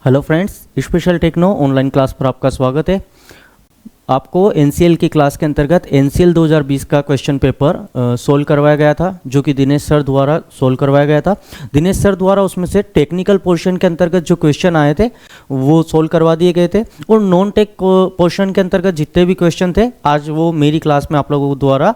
Hello friends, special techno online class पर आपका स्वागत है। आपको एनसीएल की क्लास के अंतर्गत एनसीएल 2020 का क्वेश्चन पेपर सोल्व करवाया गया था, जो कि दिनेश सर द्वारा सोल्व करवाया गया था। दिनेश सर द्वारा उसमें से टेक्निकल पोर्शन के अंतर्गत जो क्वेश्चन आए थे वो सोल्व करवा दिए गए थे, और नॉन टेक पोर्शन के अंतर्गत जितने भी क्वेश्चन थे आज वो मेरी क्लास में आप लोगों द्वारा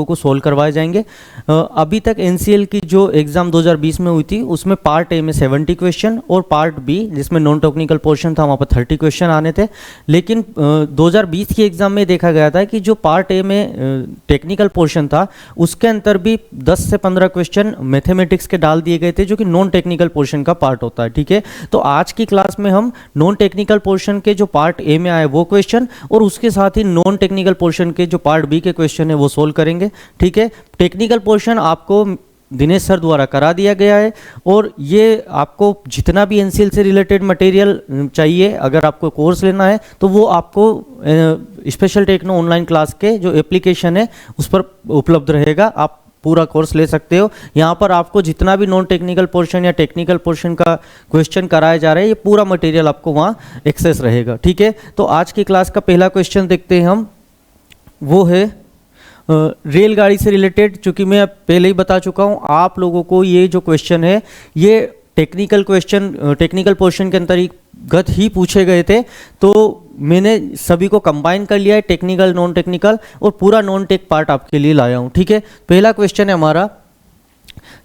को सोल्व करवाए जाएंगे। अभी तक एनसीएल की जो एग्ज़ाम 2020 में हुई थी उसमें पार्ट ए में 70 क्वेश्चन और पार्ट बी जिसमें नॉन टेक्निकल पोर्शन था वहाँ पर 30 क्वेश्चन आने थे। लेकिन 2020 की एग्ज़ाम में देखा गया था कि जो पार्ट ए में टेक्निकल पोर्शन था उसके अंदर भी 10 से 15 क्वेश्चन मैथमेटिक्स के डाल दिए गए थे, जो कि नॉन टेक्निकल पोर्शन का पार्ट होता है। ठीक है, तो आज की क्लास में हम नॉन टेक्निकल पोर्शन के जो पार्ट ए में आए वो क्वेश्चन और उसके साथ ही नॉन टेक्निकल पोर्शन के जो पार्ट बी के क्वेश्चन है वो सोल्व करेंगे। ठीक है, टेक्निकल पोर्शन आपको दिनेश सर द्वारा करा दिया गया है, और ये आपको जितना भी एनसीएल से रिलेटेड मटेरियल चाहिए, अगर आपको कोर्स लेना है तो वो आपको स्पेशल टेक्नो ऑनलाइन क्लास के जो एप्लीकेशन है उस पर उपलब्ध रहेगा। आप पूरा कोर्स ले सकते हो। यहाँ पर आपको जितना भी नॉन टेक्निकल पोर्शन या टेक्निकल पोर्शन का क्वेश्चन कराया जा रहा है ये पूरा मटेरियल आपको वहाँ एक्सेस रहेगा। ठीक है, तो आज की क्लास का पहला क्वेश्चन देखते हैं हम, वो है रेलगाड़ी से रिलेटेड। चूँकि मैं पहले ही बता चुका हूँ आप लोगों को ये जो क्वेश्चन है ये टेक्निकल क्वेश्चन टेक्निकल पोर्शन के अंतर्गत ही पूछे गए थे, तो मैंने सभी को कंबाइन कर लिया है, टेक्निकल नॉन टेक्निकल, और पूरा नॉन टेक पार्ट आपके लिए लाया हूँ। ठीक है, पहला क्वेश्चन है हमारा,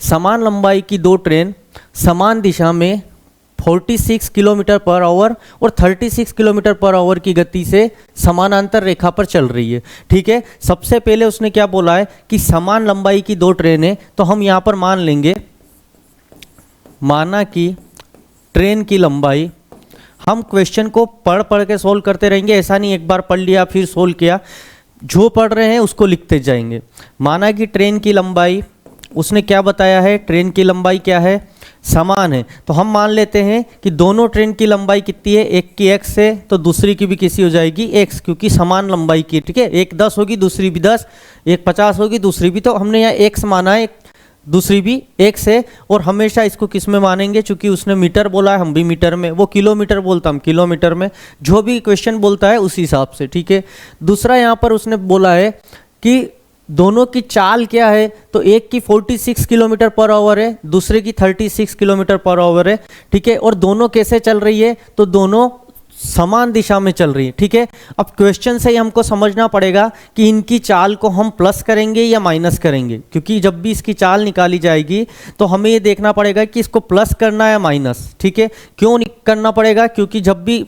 समान लंबाई की दो ट्रेन समान दिशा में 46 किलोमीटर पर आवर और 36 किलोमीटर पर आवर की गति से समानांतर रेखा पर चल रही है। ठीक है, सबसे पहले उसने क्या बोला है कि समान लंबाई की दो ट्रेन है, तो हम यहाँ पर मान लेंगे, माना कि ट्रेन की लंबाई, हम क्वेश्चन को पढ़ पढ़ के सोल्व करते रहेंगे, ऐसा नहीं एक बार पढ़ लिया फिर सोल्व किया, जो पढ़ रहे हैं उसको लिखते जाएंगे। माना कि ट्रेन की लंबाई, उसने क्या बताया है, ट्रेन की लंबाई क्या है, समान है, तो हम मान लेते हैं कि दोनों ट्रेन की लंबाई कितनी है, एक की x है तो दूसरी की भी किसी हो जाएगी x, क्योंकि समान लंबाई की। ठीक है, एक 10 होगी दूसरी भी 10, एक 50 होगी दूसरी भी, तो हमने यहाँ x माना है, दूसरी भी x है, और हमेशा इसको किस में मानेंगे, चूंकि उसने मीटर बोला है हम भी मीटर में, वो किलोमीटर बोलता हम किलोमीटर में, जो भी क्वेश्चन बोलता है उसी हिसाब से। ठीक है, दूसरा यहाँ पर उसने बोला है कि दोनों की चाल क्या है, तो एक की 46 किलोमीटर पर आवर है, दूसरे की 36 किलोमीटर पर आवर है। ठीक है, और दोनों कैसे चल रही है, तो दोनों समान दिशा में चल रही है। ठीक है, अब क्वेश्चन से ही हमको समझना पड़ेगा कि इनकी चाल को हम प्लस करेंगे या माइनस करेंगे, क्योंकि जब भी इसकी चाल निकाली जाएगी तो हमें ये देखना पड़ेगा कि इसको प्लस करना है या माइनस। ठीक है, क्यों करना पड़ेगा, क्योंकि जब भी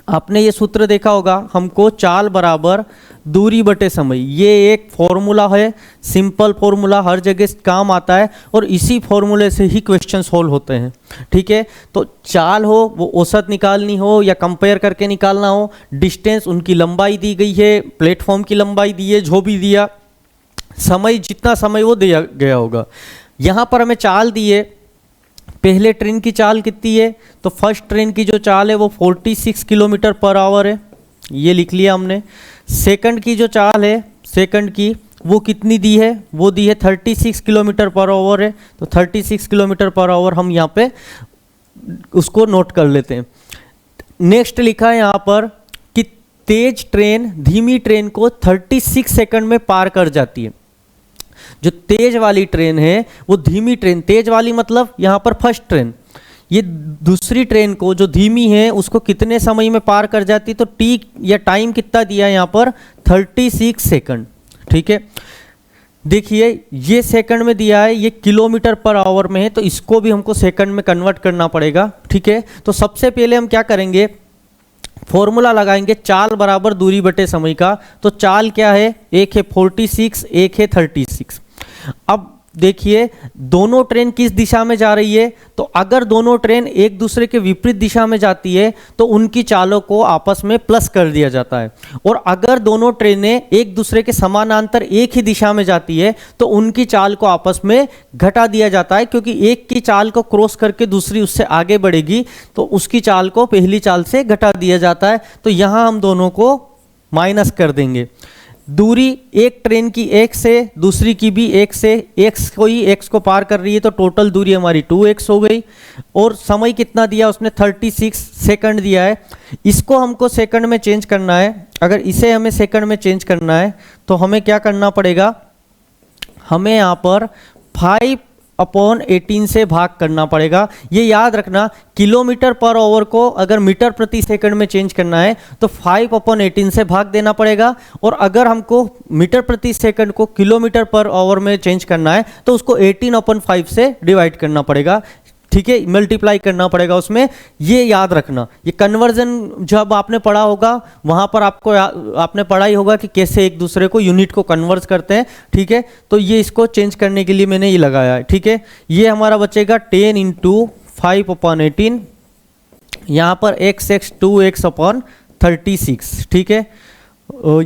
आपने ये सूत्र देखा होगा, हमको चाल बराबर दूरी बटे समय, ये एक फॉर्मूला है, सिंपल फॉर्मूला, हर जगह काम आता है, और इसी फॉर्मूले से ही क्वेश्चन सोल्व होते हैं। ठीक है, तो चाल हो वो औसत निकालनी हो या कंपेयर करके निकालना हो, डिस्टेंस उनकी लंबाई दी गई है, प्लेटफॉर्म की लंबाई दी है, जो भी दिया, समय जितना समय वो दिया गया होगा। यहाँ पर हमें चाल दी है, पहले ट्रेन की चाल कितनी है, तो फर्स्ट ट्रेन की जो चाल है वो 46 किलोमीटर पर आवर है, ये लिख लिया हमने। सेकंड की जो चाल है, सेकंड की वो कितनी दी है, वो दी है 36 किलोमीटर पर आवर है, तो 36 किलोमीटर पर आवर हम यहाँ पे उसको नोट कर लेते हैं। नेक्स्ट लिखा है यहाँ पर कि तेज ट्रेन धीमी ट्रेन को 36 सेकंड में पार कर जाती है। जो तेज वाली ट्रेन है वो धीमी ट्रेन, तेज वाली मतलब यहाँ पर फर्स्ट ट्रेन, ये दूसरी ट्रेन को जो धीमी है उसको कितने समय में पार कर जाती है, तो टी या टाइम कितना दिया है यहाँ पर 36 सेकंड। ठीक है, देखिए ये सेकंड में दिया है, ये किलोमीटर पर आवर में है, तो इसको भी हमको सेकंड में कन्वर्ट करना पड़ेगा। ठीक है, तो सबसे पहले हम क्या करेंगे, फॉर्मूला लगाएंगे, चाल बराबर दूरी बटे समय का, तो चाल क्या है, एक है 46, एक है 36। अब देखिए दोनों ट्रेन किस दिशा में जा रही है, तो अगर दोनों ट्रेन एक दूसरे के विपरीत दिशा में जाती है तो उनकी चालों को आपस में प्लस कर दिया जाता है, और अगर दोनों ट्रेनें एक दूसरे के समानांतर एक ही दिशा में जाती है तो उनकी चाल को आपस में घटा दिया जाता है, क्योंकि एक की चाल को क्रॉस करके दूसरी उससे आगे बढ़ेगी तो उसकी चाल को पहली चाल से घटा दिया जाता है। तो यहाँ हम दोनों को माइनस कर देंगे। दूरी एक ट्रेन की एक से, दूसरी की भी एक से, एक्स को पार कर रही है तो टोटल दूरी हमारी 2x हो गई। और समय कितना दिया उसने, 36 सेकंड दिया है। इसको हमको सेकंड में चेंज करना है। अगर इसे हमें सेकंड में चेंज करना है तो हमें क्या करना पड़ेगा, हमें यहाँ पर 5/18 से भाग करना पड़ेगा। ये याद रखना, किलोमीटर पर आवर को अगर मीटर प्रति सेकंड में चेंज करना है तो 5/18 से भाग देना पड़ेगा, और अगर हमको मीटर प्रति सेकंड को किलोमीटर पर आवर में चेंज करना है तो उसको 18/5 से डिवाइड करना पड़ेगा। ठीक है, मल्टीप्लाई करना पड़ेगा उसमें। ये याद रखना, ये कन्वर्जन जब आपने पढ़ा होगा वहां पर आपको आपने पढ़ा ही होगा कि कैसे एक दूसरे को यूनिट को कन्वर्ट करते हैं। ठीक है, तो ये इसको चेंज करने के लिए मैंने ये लगाया है। ठीक है, ये हमारा बचेगा 10 × 5/18, यहाँ पर x 2x/36। ठीक है,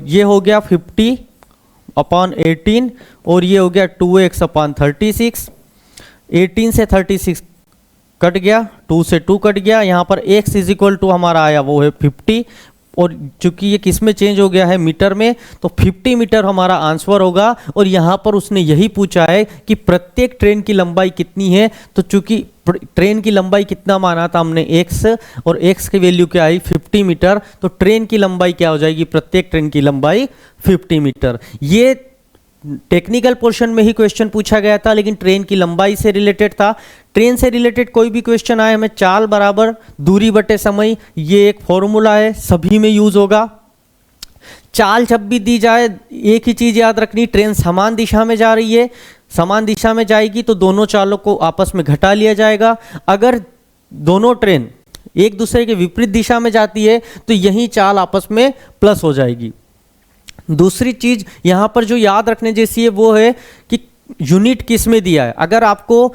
ये हो गया 50/18 और ये हो गया 2x/36। 18 से 36 कट गया, 2 से 2 कट गया, यहाँ पर x = हमारा आया वो है 50, और चूंकि ये किस में चेंज हो गया है, मीटर में, तो 50 मीटर हमारा आंसर होगा। और यहाँ पर उसने यही पूछा है कि प्रत्येक ट्रेन की लंबाई कितनी है, तो चूंकि ट्रेन की लंबाई कितना माना था हमने x, और x की वैल्यू क्या आई 50 मीटर, तो ट्रेन की लंबाई क्या हो जाएगी, प्रत्येक ट्रेन की लंबाई 50 मीटर। ये टेक्निकल पोर्शन में ही क्वेश्चन पूछा गया था, लेकिन ट्रेन की लंबाई से रिलेटेड था। ट्रेन से रिलेटेड कोई भी क्वेश्चन आए, हमें चाल बराबर दूरी बटे समय, ये एक फॉर्मूला है, सभी में यूज होगा। चाल जब भी दी जाए एक ही चीज याद रखनी, ट्रेन समान दिशा में जा रही है, समान दिशा में जाएगी तो दोनों चालों को आपस में घटा लिया जाएगा। अगर दोनों ट्रेन एक दूसरे के विपरीत दिशा में जाती है तो यही चाल आपस में प्लस हो जाएगी। दूसरी चीज यहां पर जो याद रखने जैसी है वो है कि यूनिट किस में दिया है। अगर आपको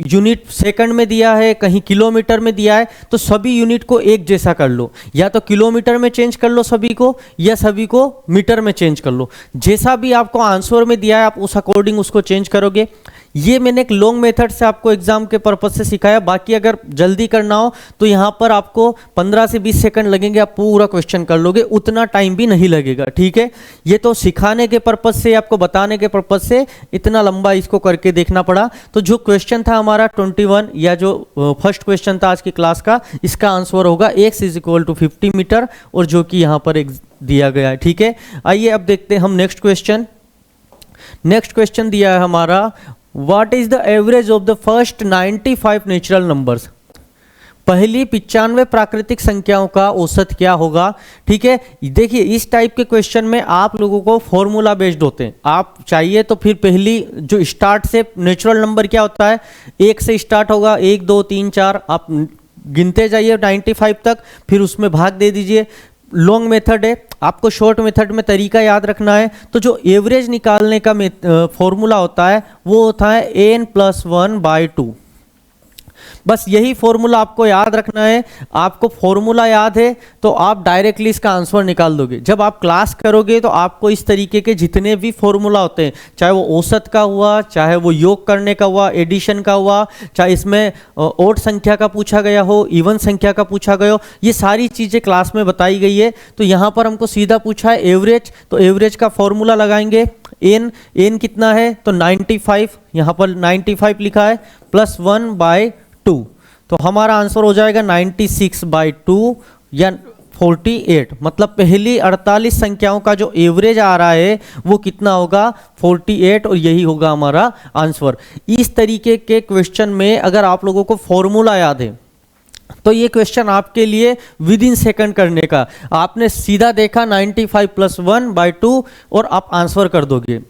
यूनिट सेकंड में दिया है, कहीं किलोमीटर में दिया है, तो सभी यूनिट को एक जैसा कर लो, या तो किलोमीटर में चेंज कर लो सभी को, या सभी को मीटर में चेंज कर लो। जैसा भी आपको आंसर में दिया है आप उस अकॉर्डिंग उसको चेंज करोगे। ये मैंने एक लॉन्ग मेथड से आपको एग्जाम के पर्पज से सिखाया। बाकी अगर जल्दी करना हो तो यहाँ पर आपको 15 से 20 सेकंड लगेंगे, आप पूरा क्वेश्चन कर लोगे, उतना टाइम भी नहीं लगेगा। ठीक है, ये तो सिखाने के पर्पज से, आपको बताने के पर्पज से इतना लंबा इसको करके देखना पड़ा। तो जो क्वेश्चन था हमारा 21, या जो फर्स्ट क्वेश्चन था आज की क्लास का, इसका आंसर होगा x = 50 मीटर, और जो कि यहाँ पर दिया गया है। ठीक है, आइए अब देखते हैं हम नेक्स्ट क्वेश्चन। नेक्स्ट क्वेश्चन दिया है हमारा, What is the average of the first 95 natural numbers. पहली 95 प्राकृतिक संख्याओं का औसत क्या होगा। ठीक है, देखिए इस टाइप के क्वेश्चन में आप लोगों को फॉर्मूला बेस्ड होते हैं। आप चाहिए तो फिर पहली जो स्टार्ट से नेचुरल नंबर क्या होता है, 1 से स्टार्ट होगा, 1 2 3 4, आप गिनते जाइए 95 तक, फिर उसमें भाग दे दीजिए। लॉन्ग मेथड है, आपको शॉर्ट मेथड में तरीका याद रखना है। तो जो एवरेज निकालने का फॉर्मूला होता है वो होता है n+1/2। बस यही फॉर्मूला आपको याद रखना है। आपको फॉर्मूला याद है तो आप डायरेक्टली इसका आंसर निकाल दोगे। जब आप क्लास करोगे तो आपको इस तरीके के जितने भी फॉर्मूला होते हैं, चाहे वो औसत का हुआ, चाहे वो योग करने का हुआ, एडिशन का हुआ, चाहे इसमें ओड संख्या का पूछा गया हो, इवन संख्या का पूछा गया हो, ये सारी चीज़ें क्लास में बताई गई है। तो यहाँ पर हमको सीधा पूछा है एवरेज, तो एवरेज का फॉर्मूला लगाएंगे। एन कितना है, तो 95, यहाँ पर 95 लिखा है, +1/2, तो हमारा आंसर हो जाएगा 96/2 या 48। मतलब पहली 48 संख्याओं का जो एवरेज आ रहा है वो कितना होगा, 48, और यही होगा हमारा आंसर। इस तरीके के क्वेश्चन में अगर आप लोगों को फॉर्मूला याद है तो ये क्वेश्चन आपके लिए विद इन सेकंड करने का, आपने सीधा देखा 95 + 1/2 और आप आंसर कर दोगे।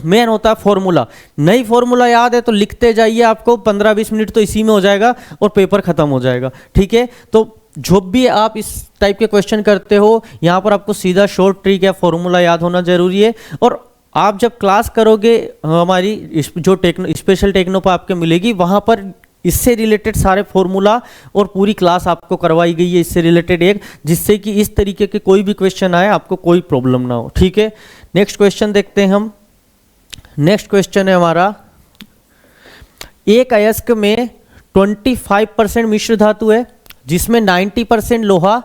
मेन होता है फॉर्मूला। नई फॉर्मूला याद है तो लिखते जाइए, आपको 15-20 मिनट तो इसी में हो जाएगा और पेपर खत्म हो जाएगा। ठीक है, तो जो भी आप इस टाइप के क्वेश्चन करते हो, यहाँ पर आपको सीधा शॉर्ट ट्रिक या फॉर्मूला याद होना जरूरी है। और आप जब क्लास करोगे हमारी जो स्पेशल टेक्नो पर आपके मिलेगी, वहाँ पर इससे रिलेटेड सारे फॉर्मूला और पूरी क्लास आपको करवाई गई है इससे रिलेटेड एक, जिससे कि इस तरीके के कोई भी क्वेश्चन आए आपको कोई प्रॉब्लम ना हो। ठीक है, नेक्स्ट क्वेश्चन देखते हैं हम। नेक्स्ट क्वेश्चन है हमारा, एक अयस्क में 25% मिश्र धातु है जिसमें 90% लोहा,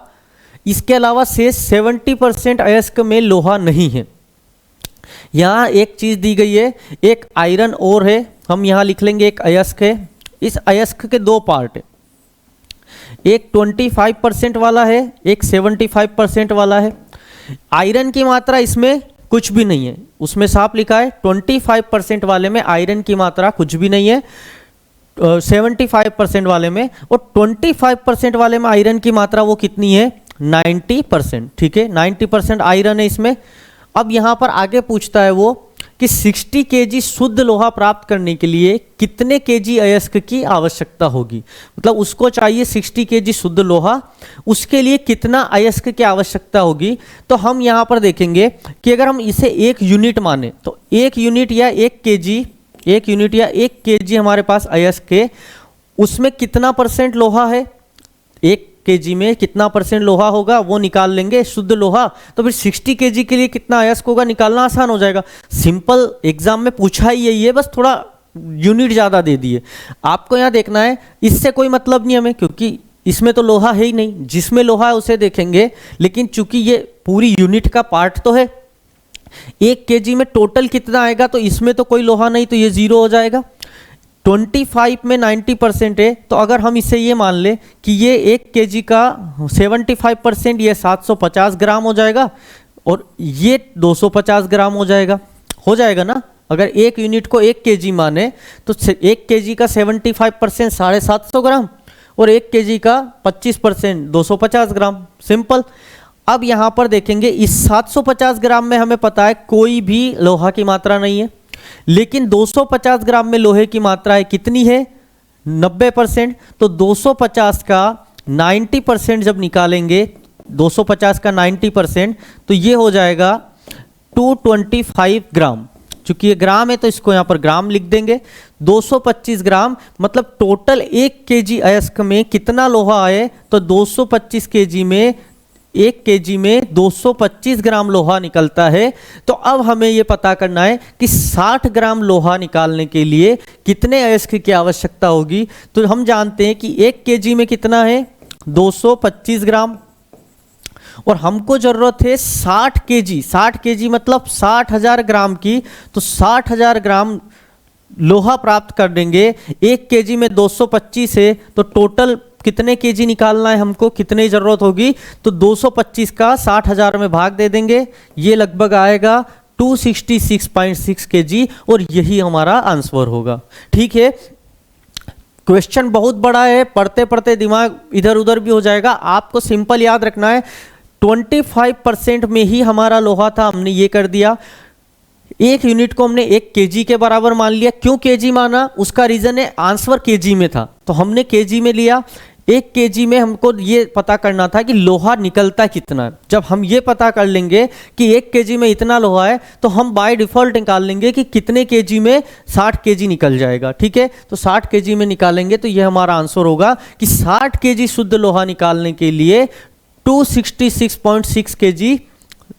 इसके अलावा शेष 70% अयस्क में लोहा नहीं है। यहाँ एक चीज दी गई है, एक आयरन ओर है, हम यहाँ लिख लेंगे एक अयस्क है। इस अयस्क के दो पार्ट है, एक 25% वाला है, एक 75% वाला है। आयरन की मात्रा इसमें कुछ भी नहीं है, उसमें साफ लिखा है 25% वाले में आयरन की मात्रा कुछ भी नहीं है, 75% वाले में, और 25% वाले में आयरन की मात्रा वो कितनी है, 90%। ठीक है, 90% आयरन है इसमें। अब यहाँ पर आगे पूछता है वो कि 60 केजी शुद्ध लोहा प्राप्त करने के लिए कितने केजी अयस्क की आवश्यकता होगी। मतलब उसको चाहिए 60 केजी शुद्ध लोहा, उसके लिए कितना अयस्क की आवश्यकता होगी। तो हम यहाँ पर देखेंगे कि अगर हम इसे 1 यूनिट माने तो 1 यूनिट या 1 केजी हमारे पास अयस्क है, उसमें कितना % लोहा है, 1 केजी में कितना % लोहा होगा वो निकाल लेंगे शुद्ध लोहा। तो फिर 60 केजी के लिए कितना अयस्क होगा निकालना आसान हो जाएगा। सिंपल एग्जाम में पूछा ही यही है, बस थोड़ा यूनिट ज़्यादा दे दिए। आपको यहाँ देखना है, इससे कोई मतलब नहीं हमें, क्योंकि इसमें तो लोहा है ही नहीं, जिसमें लोहा है उसे देखेंगे। लेकिन चूंकि ये पूरी यूनिट का पार्ट तो है, 1 केजी में टोटल कितना आएगा, तो इसमें तो कोई लोहा नहीं, तो ये 0 हो जाएगा। 25 में 90% है, तो अगर हम इसे ये मान ले कि ये 1 केजी का 75%, ये 750 ग्राम हो जाएगा, और ये 250 ग्राम हो जाएगा ना। अगर 1 यूनिट को 1 केजी माने तो 1 केजी का 75% 750 ग्राम, और 1 केजी का 25% 250 ग्राम। सिंपल। अब यहाँ पर देखेंगे, इस 750 ग्राम में हमें पता है कोई भी लोहा की मात्रा नहीं है, लेकिन 250 ग्राम में लोहे की मात्रा है, कितनी है, 90%। तो 250 का 90% जब निकालेंगे, 250 का 90%, तो ये हो जाएगा 225 ग्राम। चूंकि ये ग्राम है तो इसको यहाँ पर ग्राम लिख देंगे। 225 ग्राम मतलब टोटल 1 केजी अयस्क में कितना लोहा है, तो 225 केजी में 1 केजी में 225 ग्राम लोहा निकलता है। तो अब हमें यह पता करना है कि 60 ग्राम लोहा निकालने के लिए कितने अयस्क की आवश्यकता होगी। तो हम जानते हैं कि 1 केजी में कितना है, 225 ग्राम, और हमको जरूरत है 60 केजी। 60 केजी मतलब 60,000 ग्राम की, तो 60,000 ग्राम लोहा प्राप्त कर देंगे। 1 केजी में 225 है, तो टोटल कितने केजी निकालना है हमको, कितनी जरूरत होगी, तो 225 का 60,000 में भाग दे देंगे, ये लगभग आएगा 266.6 केजी, और यही हमारा आंसर होगा। ठीक है, क्वेश्चन बहुत बड़ा है, पढ़ते पढ़ते दिमाग इधर उधर भी हो जाएगा। आपको सिंपल याद रखना है, 25% में ही हमारा लोहा था, हमने ये कर दिया। 1 यूनिट को हमने 1 केजी के बराबर मान लिया। क्यों केजी माना, उसका रीजन है आंसर केजी में था, तो हमने केजी में लिया। 1 केजी में हमको ये पता करना था कि लोहा निकलता कितना है। जब हम ये पता कर लेंगे कि 1 केजी में इतना लोहा है, तो हम बाय डिफॉल्ट निकाल लेंगे कि कितने केजी में 60 केजी निकल जाएगा। ठीक है, तो 60 केजी में निकालेंगे तो ये हमारा आंसर होगा कि 60 केजी शुद्ध लोहा निकालने के लिए 266.6 केजी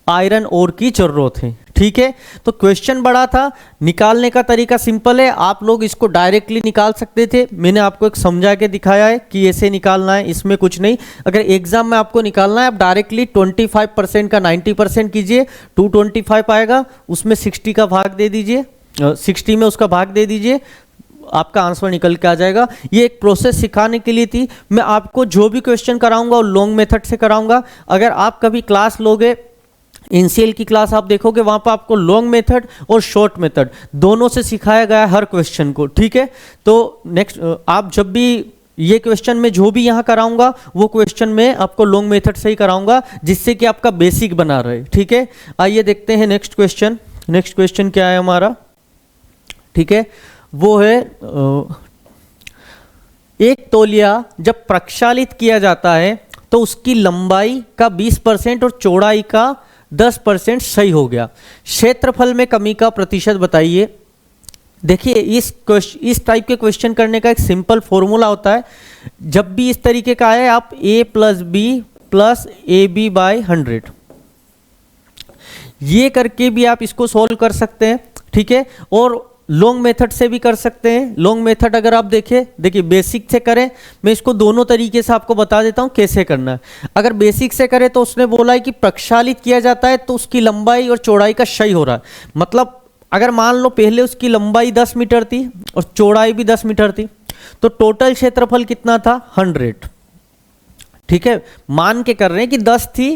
आयरन ओर की जरूरत है। ठीक है, तो क्वेश्चन बड़ा था, निकालने का तरीका सिंपल है। आप लोग इसको डायरेक्टली निकाल सकते थे, मैंने आपको एक समझा के दिखाया है कि ऐसे निकालना है, इसमें कुछ नहीं। अगर एग्जाम में आपको निकालना है, आप डायरेक्टली 25% का 90% कीजिए, 225 आएगा, उसमें 60 का भाग दे दीजिए, 60 में उसका भाग दे दीजिए, आपका आंसर निकल के आ जाएगा। ये एक प्रोसेस सिखाने के लिए थी। मैं आपको जो भी क्वेश्चन कराऊंगा वो लॉन्ग मेथड से कराऊंगा। अगर आप कभी क्लास लोगे, एनसीएल की क्लास आप देखोगे, वहां पर आपको लॉन्ग मेथड और शॉर्ट मेथड दोनों से सिखाया गया है हर क्वेश्चन को। ठीक है, तो नेक्स्ट आप जब भी ये क्वेश्चन में जो भी यहाँ कराऊंगा वो क्वेश्चन में आपको लॉन्ग मेथड से ही कराऊंगा, जिससे कि आपका बेसिक बना रहे। ठीक है, आइए देखते हैं नेक्स्ट क्वेश्चन। नेक्स्ट क्वेश्चन क्या है हमारा, ठीक है, वो है 1 तौलिया जब प्रक्षालित किया जाता है तो उसकी लंबाई का 20% और चौड़ाई का 10% सही हो गया। क्षेत्रफल में कमी का प्रतिशत बताइए। देखिए, इस टाइप के क्वेश्चन करने का एक सिंपल फॉर्मूला होता है। जब भी इस तरीके का है, आप a + b + ab / 100 ये करके भी आप इसको सॉल्व कर सकते हैं। ठीक है, और लॉन्ग मेथड से भी कर सकते हैं। लॉन्ग मेथड अगर आप देखिए बेसिक से करें, मैं इसको दोनों तरीके से आपको बता देता हूं कैसे करना है। अगर बेसिक से करें तो उसने बोला है कि प्रक्षालित किया जाता है तो उसकी लंबाई और चौड़ाई का क्षय हो रहा है। मतलब अगर मान लो पहले उसकी लंबाई 10 मीटर थी और चौड़ाई भी 10 मीटर थी, तो टोटल क्षेत्रफल कितना था 100। ठीक है, मान के कर रहे हैं कि 10 थी,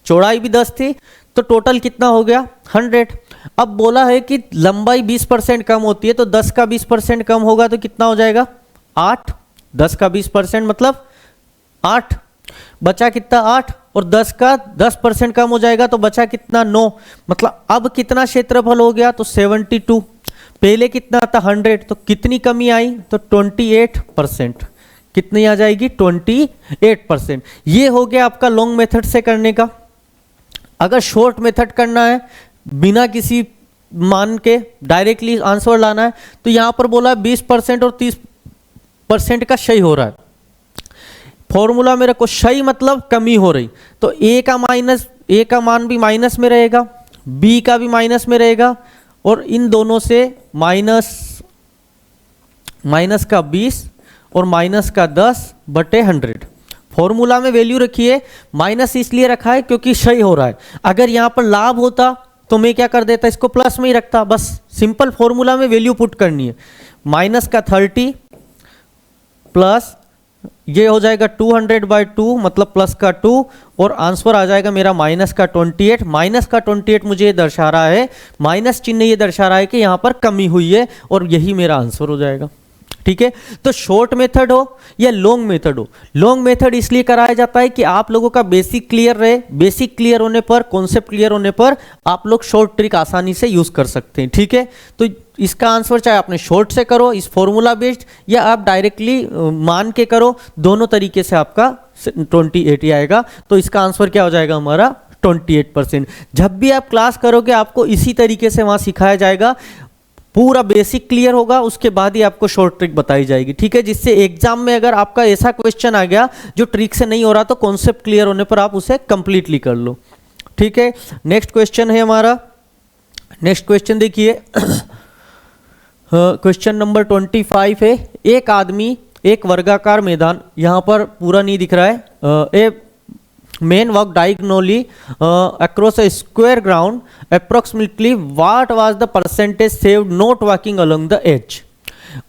चौड़ाई भी 10 थी, तो टोटल कितना हो गया 100। अब बोला है कि लंबाई 20% कम होती है, तो 10 का 20% कम होगा तो कितना हो जाएगा 8। 10 का 20% मतलब 8, बचा कितना 8, और 10 का 10% कम हो जाएगा तो बचा कितना 9। मतलब अब कितना क्षेत्रफल हो गया तो 72। पहले कितना था 100, तो कितनी कमी आई तो 28%। कितनी आ जाएगी 28%। ये हो गया आपका लॉन्ग मेथड से करने का। अगर शॉर्ट मेथड करना है बिना किसी मान के डायरेक्टली आंसर लाना है, तो यहां पर बोला 20% और 30% का क्षय हो रहा है। फॉर्मूला मेरे को क्षय मतलब कमी हो रही, तो ए का मान भी माइनस में रहेगा, बी का भी माइनस में रहेगा, और इन दोनों से माइनस का 20 और माइनस का 10/100। फॉर्मूला में वैल्यू रखिए, माइनस इसलिए रखा है क्योंकि क्षय हो रहा है। अगर यहां पर लाभ होता तो मैं क्या कर देता, इसको प्लस में ही रखता। बस सिंपल फॉर्मूला में वैल्यू पुट करनी है। माइनस का 30 प्लस ये हो जाएगा 200/2 मतलब प्लस का 2, और आंसर आ जाएगा मेरा माइनस का 28। माइनस का 28 मुझे ये दर्शा रहा है, माइनस चिन्ह ये दर्शा रहा है कि यहां पर कमी हुई है, और यही मेरा आंसर हो जाएगा। ठीक है, तो शॉर्ट मेथड हो या लॉन्ग मेथड हो, लॉन्ग मेथड इसलिए कराया जाता है कि आप लोगों का बेसिक क्लियर रहे। बेसिक क्लियर होने पर, कॉन्सेप्ट क्लियर होने पर आप लोग शॉर्ट ट्रिक आसानी से यूज कर सकते हैं। ठीक है, तो इसका आंसर चाहे आपने शॉर्ट से करो इस फॉर्मूला बेस्ड, या आप डायरेक्टली मान के करो, दोनों तरीके से आपका 28 आएगा। तो इसका आंसर क्या हो जाएगा हमारा 28%। जब भी आप क्लास करोगे आपको इसी तरीके से वहां सिखाया जाएगा, पूरा बेसिक क्लियर होगा, उसके बाद ही आपको शॉर्ट ट्रिक बताई जाएगी। ठीक है, जिससे एग्जाम में अगर आपका ऐसा क्वेश्चन आ गया जो ट्रिक से नहीं हो रहा, तो कॉन्सेप्ट क्लियर होने पर आप उसे कंप्लीटली कर लो। ठीक है, नेक्स्ट क्वेश्चन है हमारा। नेक्स्ट क्वेश्चन देखिए, क्वेश्चन नंबर 25 है। एक आदमी एक वर्गाकार मैदान, यहां पर पूरा नहीं दिख रहा है, men walk diagonally across a square ground. Approximately what was the percentage saved not walking along the edge?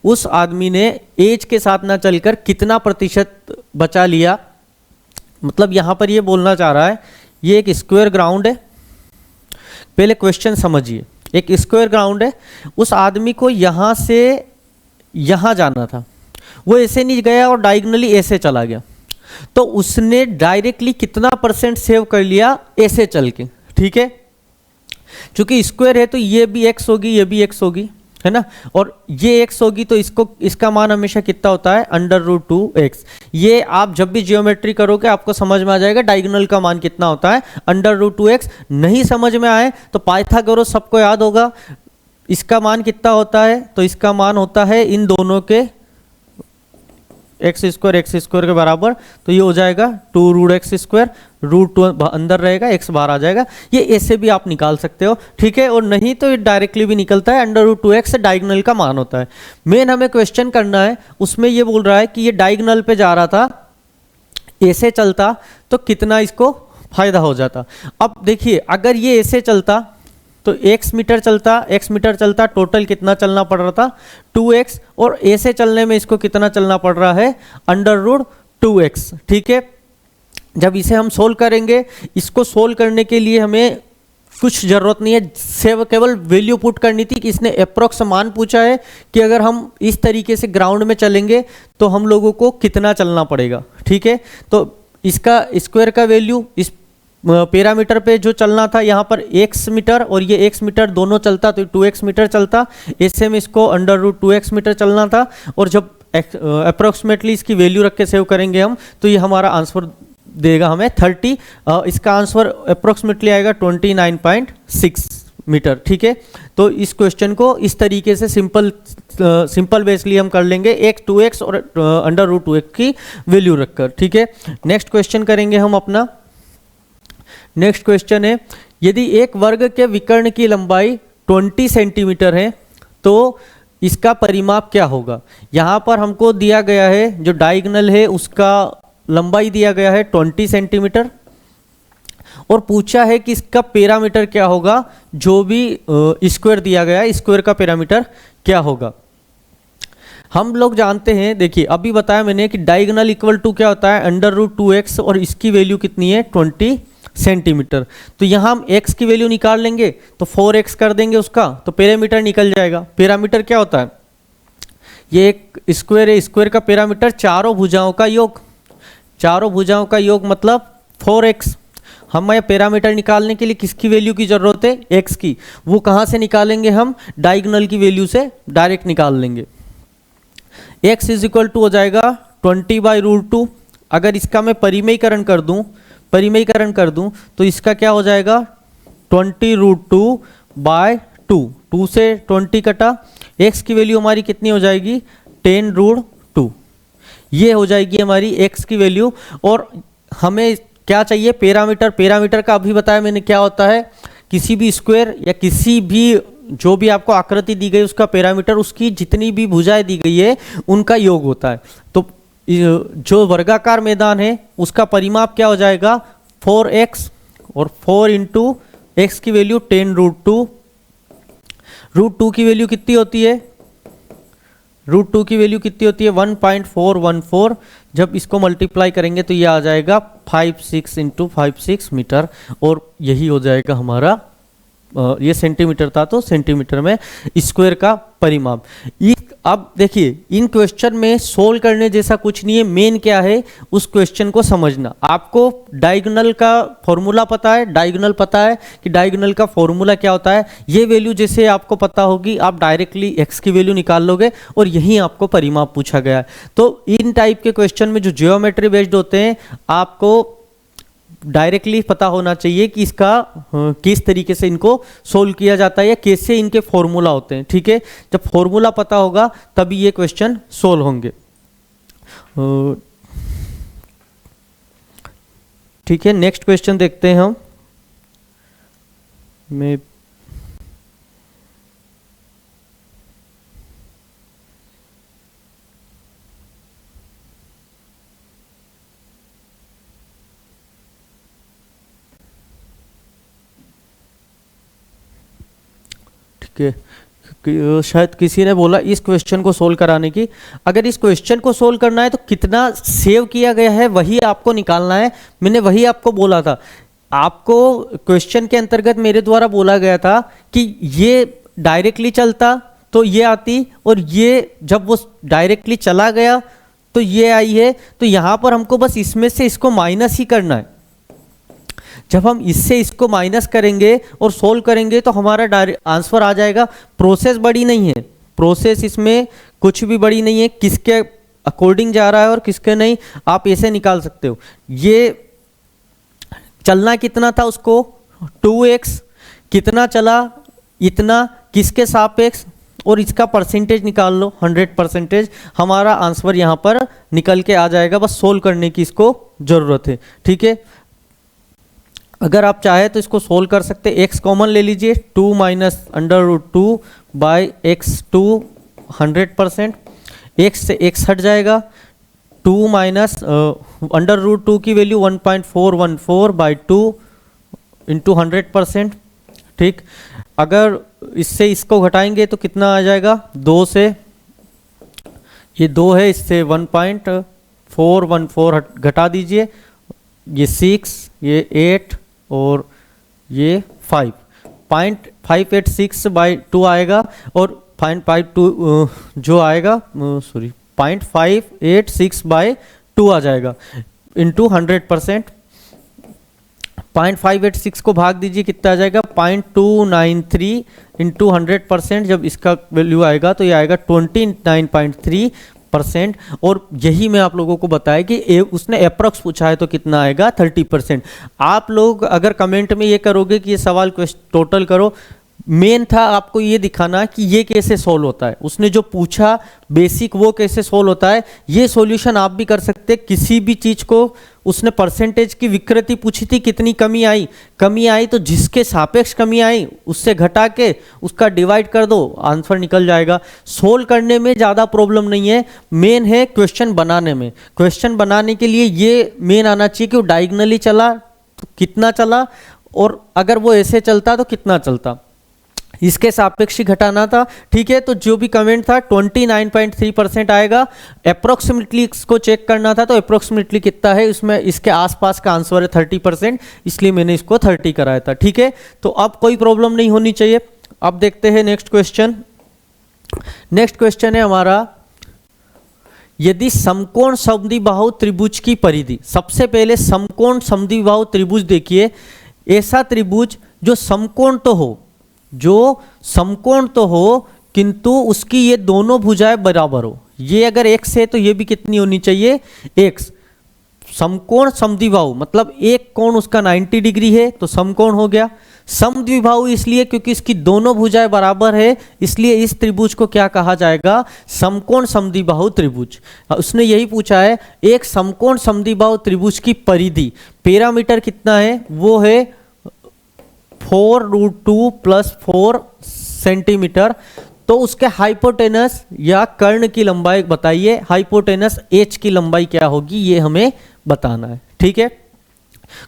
उस आदमी ने एज के साथ ना चलकर कितना प्रतिशत बचा लिया। मतलब यहां पर ये बोलना चाह रहा है, ये एक स्क्वायर ग्राउंड है। पहले क्वेश्चन समझिए, एक स्क्वायर ग्राउंड है, उस आदमी को यहां से यहां जाना था, वो ऐसे नहीं गया और डायगोनली ऐसे चला गया, तो उसने डायरेक्टली कितना % सेव कर लिया ऐसे चल के। ठीक है, क्योंकि स्क्वायर है तो ये भी x होगी, ये भी x होगी, है ना, और ये x होगी, तो इसका मान हमेशा कितना होता है √2x। ये आप जब भी जियोमेट्री करोगे आपको समझ में आ जाएगा डायगोनल का मान कितना होता है √2x। नहीं समझ में आए तो पाइथागोरस सबको याद होगा, इसका मान कितना होता है, तो इसका मान होता है इन दोनों के x स्क्वायर के बराबर, तो ये हो जाएगा 2√x², √2 अंदर रहेगा, x बाहर आ जाएगा। ये ऐसे भी आप निकाल सकते हो। ठीक है, और नहीं तो ये डायरेक्टली भी निकलता है, √2x से डायगोनल का मान होता है। मेन हमें क्वेश्चन करना है, उसमें ये बोल रहा है कि ये डायगोनल पे जा रहा था, ऐसे चलता तो कितना इसको फायदा हो जाता। अब देखिए, अगर ये ऐसे चलता तो x मीटर चलता, टोटल कितना चलना पड़ रहा था 2x, और ऐसे चलने में इसको कितना चलना पड़ रहा है √2x। ठीक है, जब इसे हम सोल्व करेंगे, इसको सोल्व करने के लिए हमें कुछ जरूरत नहीं है, सिर्फ केवल वैल्यू पुट करनी थी कि इसने अप्रोक्स मान पूछा है कि अगर हम इस तरीके से ग्राउंड में चलेंगे तो हम लोगों को कितना चलना पड़ेगा। ठीक है, तो इसका स्क्वायर का वैल्यू इस पैरामीटर पे जो चलना था, यहाँ पर x मीटर और ये x मीटर दोनों चलता तो 2x मीटर चलता, ऐसे में इसको √2x मीटर चलना था, और जब अप्रोक्सीमेटली इसकी वैल्यू रख के सेव करेंगे हम, तो ये हमारा आंसर देगा हमें 30। इसका आंसर अप्रोक्सीमेटली आएगा 29.6 मीटर। ठीक है, तो इस क्वेश्चन को इस तरीके से सिंपल बेसली हम कर लेंगे, 2x और √2x की वैल्यू रखकर। ठीक है, नेक्स्ट क्वेश्चन करेंगे हम अपना। नेक्स्ट क्वेश्चन है, यदि एक वर्ग के विकर्ण की लंबाई 20 सेंटीमीटर है तो इसका परिमाप क्या होगा। यहाँ पर हमको दिया गया है जो डायगोनल है उसका लंबाई दिया गया है 20 सेंटीमीटर और पूछा है कि इसका पैरामीटर क्या होगा, जो भी स्क्वायर दिया गया है स्क्वायर का पैरामीटर क्या होगा। हम लोग जानते हैं, देखिए अभी बताया मैंने कि डायगोनल इक्वल टू क्या होता है √2x और इसकी वैल्यू कितनी है 20 सेंटीमीटर। तो यहाँ हम x की वैल्यू निकाल लेंगे तो 4x कर देंगे उसका, तो पैरामीटर निकल जाएगा। पैरामीटर क्या होता है, ये एक स्क्वायर है, स्क्वायर का पैरामीटर चारों भुजाओं का योग, चारों भुजाओं का योग मतलब 4x। हमें पैरामीटर निकालने के लिए किसकी वैल्यू की जरूरत है, x की। वो कहाँ से निकालेंगे, हम डायगोनल की वैल्यू से डायरेक्ट निकाल लेंगे। x इज इक्वल टू हो जाएगा 20/√2। अगर इसका मैं परिमेयीकरण कर दूं तो इसका क्या हो जाएगा 20√2/2। 2 से 20 कटा, x की वैल्यू हमारी कितनी हो जाएगी 10√2। ये हो जाएगी हमारी x की वैल्यू। और हमें क्या चाहिए पैरामीटर। पैरामीटर का अभी बताया मैंने क्या होता है, किसी भी स्क्वायर या किसी भी जो भी आपको आकृति दी गई उसका पैरामीटर उसकी जितनी भी भुजाएं दी गई है उनका योग होता है। तो जो वर्गाकार मैदान है उसका परिमाप क्या हो जाएगा 4x और 4 इंटू एक्स की वैल्यू 10√2। √2 की वैल्यू कितनी होती है, √2 की वैल्यू कितनी होती है 1.414। जब इसको मल्टीप्लाई करेंगे तो ये आ जाएगा 56 इंटू 56 मीटर और यही हो जाएगा हमारा, ये सेंटीमीटर था तो सेंटीमीटर में स्क्वायर का परिमाप। अब देखिए इन क्वेश्चन में सोल्व करने जैसा कुछ नहीं है, मेन क्या है उस क्वेश्चन को समझना। आपको डायगोनल का फॉर्मूला पता है, डायगोनल पता है कि डायगोनल का फॉर्मूला क्या होता है। ये वैल्यू जैसे आपको पता होगी आप डायरेक्टली x की वैल्यू निकाल लोगे और यही आपको परिमाप पूछा गया है। तो इन टाइप के क्वेश्चन में जो ज्योमेट्री बेस्ड होते हैं आपको डायरेक्टली पता होना चाहिए कि इसका किस तरीके से इनको सोल्व किया जाता है या कैसे इनके फॉर्मूला होते हैं। ठीक है, जब फॉर्मूला पता होगा तभी ये क्वेश्चन सोल्व होंगे। ठीक है, नेक्स्ट क्वेश्चन देखते हैं हम। मैं शायद किसी ने बोला इस क्वेश्चन को सोल्व कराने की। अगर इस क्वेश्चन को सोल्व करना है तो कितना सेव किया गया है वही आपको निकालना है। मैंने वही आपको बोला था, आपको क्वेश्चन के अंतर्गत मेरे द्वारा बोला गया था कि ये डायरेक्टली चलता तो ये आती और ये जब वो डायरेक्टली चला गया तो ये आई है। तो यहाँ पर हमको बस इसमें से इसको माइनस ही करना है। जब हम इससे इसको माइनस करेंगे और सोल्व करेंगे तो हमारा डायरेक्ट आंसर आ जाएगा। प्रोसेस बड़ी नहीं है, प्रोसेस इसमें कुछ भी बड़ी नहीं है, किसके अकॉर्डिंग जा रहा है और किसके नहीं, आप ऐसे निकाल सकते हो। ये चलना कितना था उसको 2x, कितना चला इतना, किसके सापेक्ष, और इसका परसेंटेज निकाल लो 100%। हमारा आंसर यहाँ पर निकल के आ जाएगा, बस सोल्व करने की इसको जरूरत है। ठीक है, अगर आप चाहे तो इसको सोल्व कर सकते हैं। x कॉमन ले लीजिए, 2 माइनस √2/x2 100%, x से x हट जाएगा। 2 माइनस √2 की वैल्यू 1.414/2 इंटू 100%। ठीक, अगर इससे इसको घटाएंगे तो कितना आ जाएगा 2 से, ये 2 है, इससे 1.414 घटा दीजिए, ये 6, ये 8 और ये 5, 0.586/2 आएगा और 0.52 जो आएगा 0.586/2 आ जाएगा इंटू 100%। 0.586 को भाग दीजिए, कितना आ जाएगा 0.293 इंटू 100%। जब इसका वैल्यू आएगा तो ये आएगा 29.3%। और यही मैं आप लोगों को बताया कि उसने अप्रॉक्स पूछा है तो कितना आएगा 30%। आप लोग अगर कमेंट में ये करोगे कि ये सवाल टोटल करो, मेन था आपको ये दिखाना कि ये कैसे सॉल्व होता है। उसने जो पूछा बेसिक वो कैसे सॉल्व होता है, ये सॉल्यूशन आप भी कर सकते हैं। किसी भी चीज को उसने परसेंटेज की विकृति पूछी थी, कितनी कमी आई तो जिसके सापेक्ष कमी आई उससे घटा के उसका डिवाइड कर दो, आंसर निकल जाएगा। सोल्व करने में ज़्यादा प्रॉब्लम नहीं है, मेन है क्वेश्चन बनाने में। क्वेश्चन बनाने के लिए ये मेन आना चाहिए कि वो डायगनली चला तो कितना चला, और अगर वो ऐसे चलता तो कितना चलता, इसके सापेक्ष घटाना था। ठीक है, तो जो भी कमेंट था 29.3% आएगा। अप्रोक्सीमेटली इसको चेक करना था, तो अप्रोक्सीमेटली कितना है, इसमें इसके आसपास का आंसर है 30%, इसलिए मैंने इसको 30 कराया था। ठीक है, तो अब कोई प्रॉब्लम नहीं होनी चाहिए। अब देखते हैं नेक्स्ट क्वेश्चन। नेक्स्ट क्वेश्चन है हमारा, यदि समकोण समद्विबाहु त्रिभुज की परिधि। सबसे पहले समकोण समद्विबाहु त्रिभुज देखिए, ऐसा त्रिभुज जो समकोण तो हो किंतु उसकी ये दोनों भुजाएं बराबर हो। ये अगर x है तो ये भी कितनी होनी चाहिए, x। समकोण समद्विबाहु मतलब एक कोण उसका 90 डिग्री है तो समकोण हो गया। समद्विबाहु इसलिए क्योंकि इसकी दोनों भुजाएं बराबर है, इसलिए इस त्रिभुज को क्या कहा जाएगा, समकोण समद्विबाहु त्रिभुज। उसने यही पूछा है, एक समकोण समद्विबाहु त्रिभुज की परिधि, पैरामीटर कितना है, वो है 4√2 + 4 सेंटीमीटर। तो उसके हाइपोटेनस या कर्ण की लंबाई बताइए, हाइपोटेनस h की लंबाई क्या होगी ये हमें बताना है। ठीक है,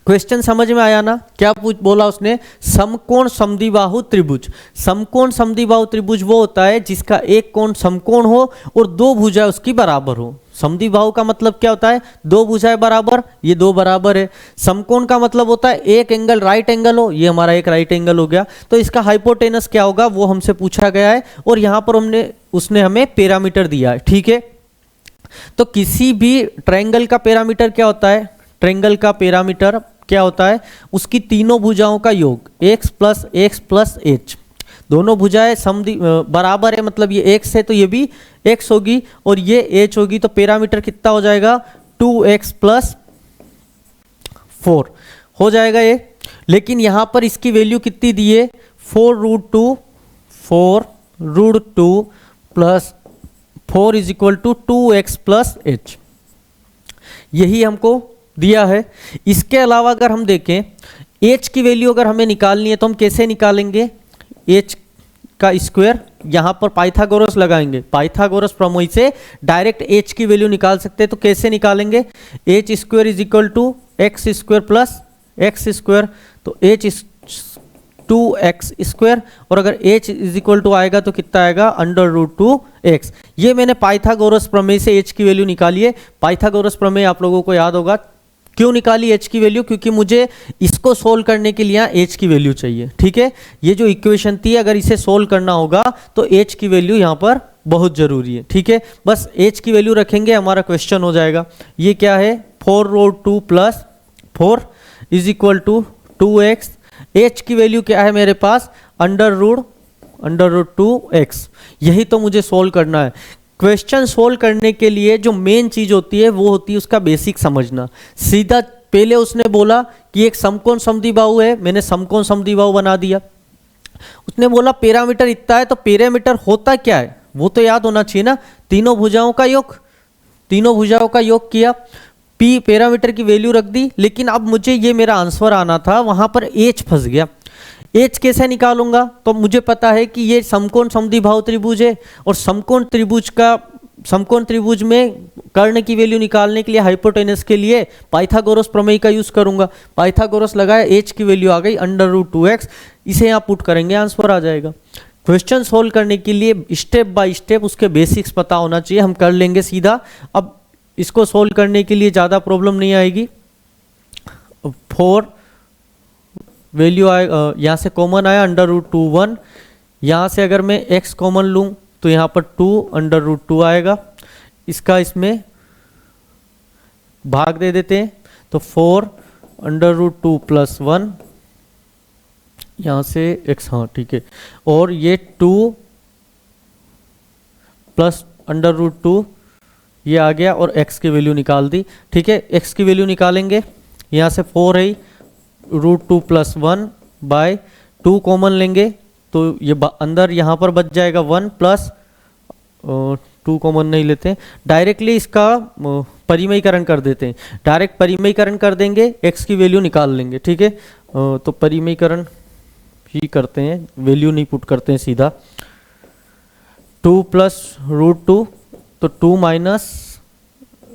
क्वेश्चन समझ में आया ना, क्या बोला उसने, समकोण समद्विबाहु त्रिभुज। समकोण समद्विबाहु त्रिभुज वो होता है जिसका एक कोण समकोण हो और दो भुजाएं उसकी बराबर हो। समद्विबाहु का मतलब क्या होता है, दो भुजाएं बराबर, ये दो बराबर है। समकोण का मतलब होता है एक एंगल राइट एंगल हो, ये हमारा एक राइट एंगल हो गया। तो इसका हाइपोटेनस क्या होगा वो हमसे पूछा गया है, और यहां पर उसने हमें पैरामीटर दिया है। ठीक है, तो किसी भी ट्रायंगल का पैरामीटर क्या होता है, ट्रायंगल का पैरामीटर क्या होता है, उसकी तीनों भुजाओं का योग, x + h। दोनों भुजाएं बराबर है, मतलब ये x है तो ये भी x होगी और ये h होगी, तो पैरामीटर कितना हो जाएगा, 2x + 4 हो जाएगा ये। लेकिन यहां पर इसकी वैल्यू कितनी दी है, 4√2 + 4 = 2x + h, यही हमको दिया है। इसके अलावा अगर हम देखें h की वैल्यू अगर हमें निकालनी है तो हम कैसे निकालेंगे, h का स्क्वायर, यहां पर पाइथागोरस लगाएंगे, पाइथागोरस प्रमेय से डायरेक्ट h की वैल्यू निकाल सकते हैं। तो कैसे निकालेंगे, h² = x² + x², तो h 2x², और अगर h = आएगा तो कितना आएगा, √2x। ये मैंने पाइथागोरस प्रमेय से h की वैल्यू निकाली है। पाइथागोरस प्रमेय आप लोगों को याद होगा, क्यों निकाली h की वैल्यू, क्योंकि मुझे इसको सोल्व करने के लिए h की वैल्यू चाहिए। ठीक है, ये जो इक्वेशन थी अगर इसे सोल्व करना होगा तो h की वैल्यू यहाँ पर बहुत जरूरी है। ठीक है, बस h की वैल्यू रखेंगे, हमारा क्वेश्चन हो जाएगा। ये क्या है, 4√2 + 4 = 2x। h की वैल्यू क्या है मेरे पास, √2x। यही तो मुझे सोल्व करना है। क्वेश्चन सोल्व करने के लिए जो मेन चीज होती है वो होती है उसका बेसिक समझना। सीधा पहले उसने बोला कि एक समकोण समद्विबाहु है, मैंने समकोण समद्विबाहु बना दिया। उसने बोला पैरामीटर इतना है, तो पैरामीटर होता क्या है वो तो याद होना चाहिए ना, तीनों भुजाओं का योग, तीनों भुजाओं का योग किया, p पैरामीटर की वैल्यू रख दी। लेकिन अब मुझे ये मेरा आंसर आना था, वहां पर h फंस गया। h कैसे निकालूंगा, तो मुझे पता है कि ये समकोण समद्विबाहु त्रिभुज है, और समकोण त्रिभुज में कर्ण की वैल्यू निकालने के लिए हाइपोटेनस के लिए पाइथागोरस प्रमेय का यूज करूंगा। पाइथागोरस लगाया, h की वैल्यू आ गई √2x, इसे यहाँ पुट करेंगे, आंसर आ जाएगा। क्वेश्चन सोल्व करने के लिए स्टेप बाय स्टेप उसके बेसिक्स पता होना चाहिए, हम कर लेंगे सीधा। अब इसको सोल्व करने के लिए ज़्यादा प्रॉब्लम नहीं आएगी। 4 वैल्यू आएगा, यहाँ से कॉमन आया √2 1, यहाँ से अगर मैं x कॉमन लूँ तो यहाँ पर 2 √2 आएगा, इसका इसमें भाग दे देते हैं, तो 4 √2 + 1, यहाँ से x, हाँ ठीक है, और ये 2 + √2 ये आ गया, और x की वैल्यू निकाल दी। ठीक है, x की वैल्यू निकालेंगे, यहाँ से 4 है, √2 + 1/2 कॉमन लेंगे तो तो ये अंदर यहाँ पर बच जाएगा 1 प्लस 2 कॉमन नहीं लेते हैं, डायरेक्टली इसका परिमयीकरण कर देते हैं। डायरेक्ट परिमयीकरण कर देंगे, x की वैल्यू निकाल लेंगे। ठीक है, तो परिमयीकरण ही करते हैं, वैल्यू नहीं पुट करते हैं सीधा। 2 प्लस √2, तो 2 माइनस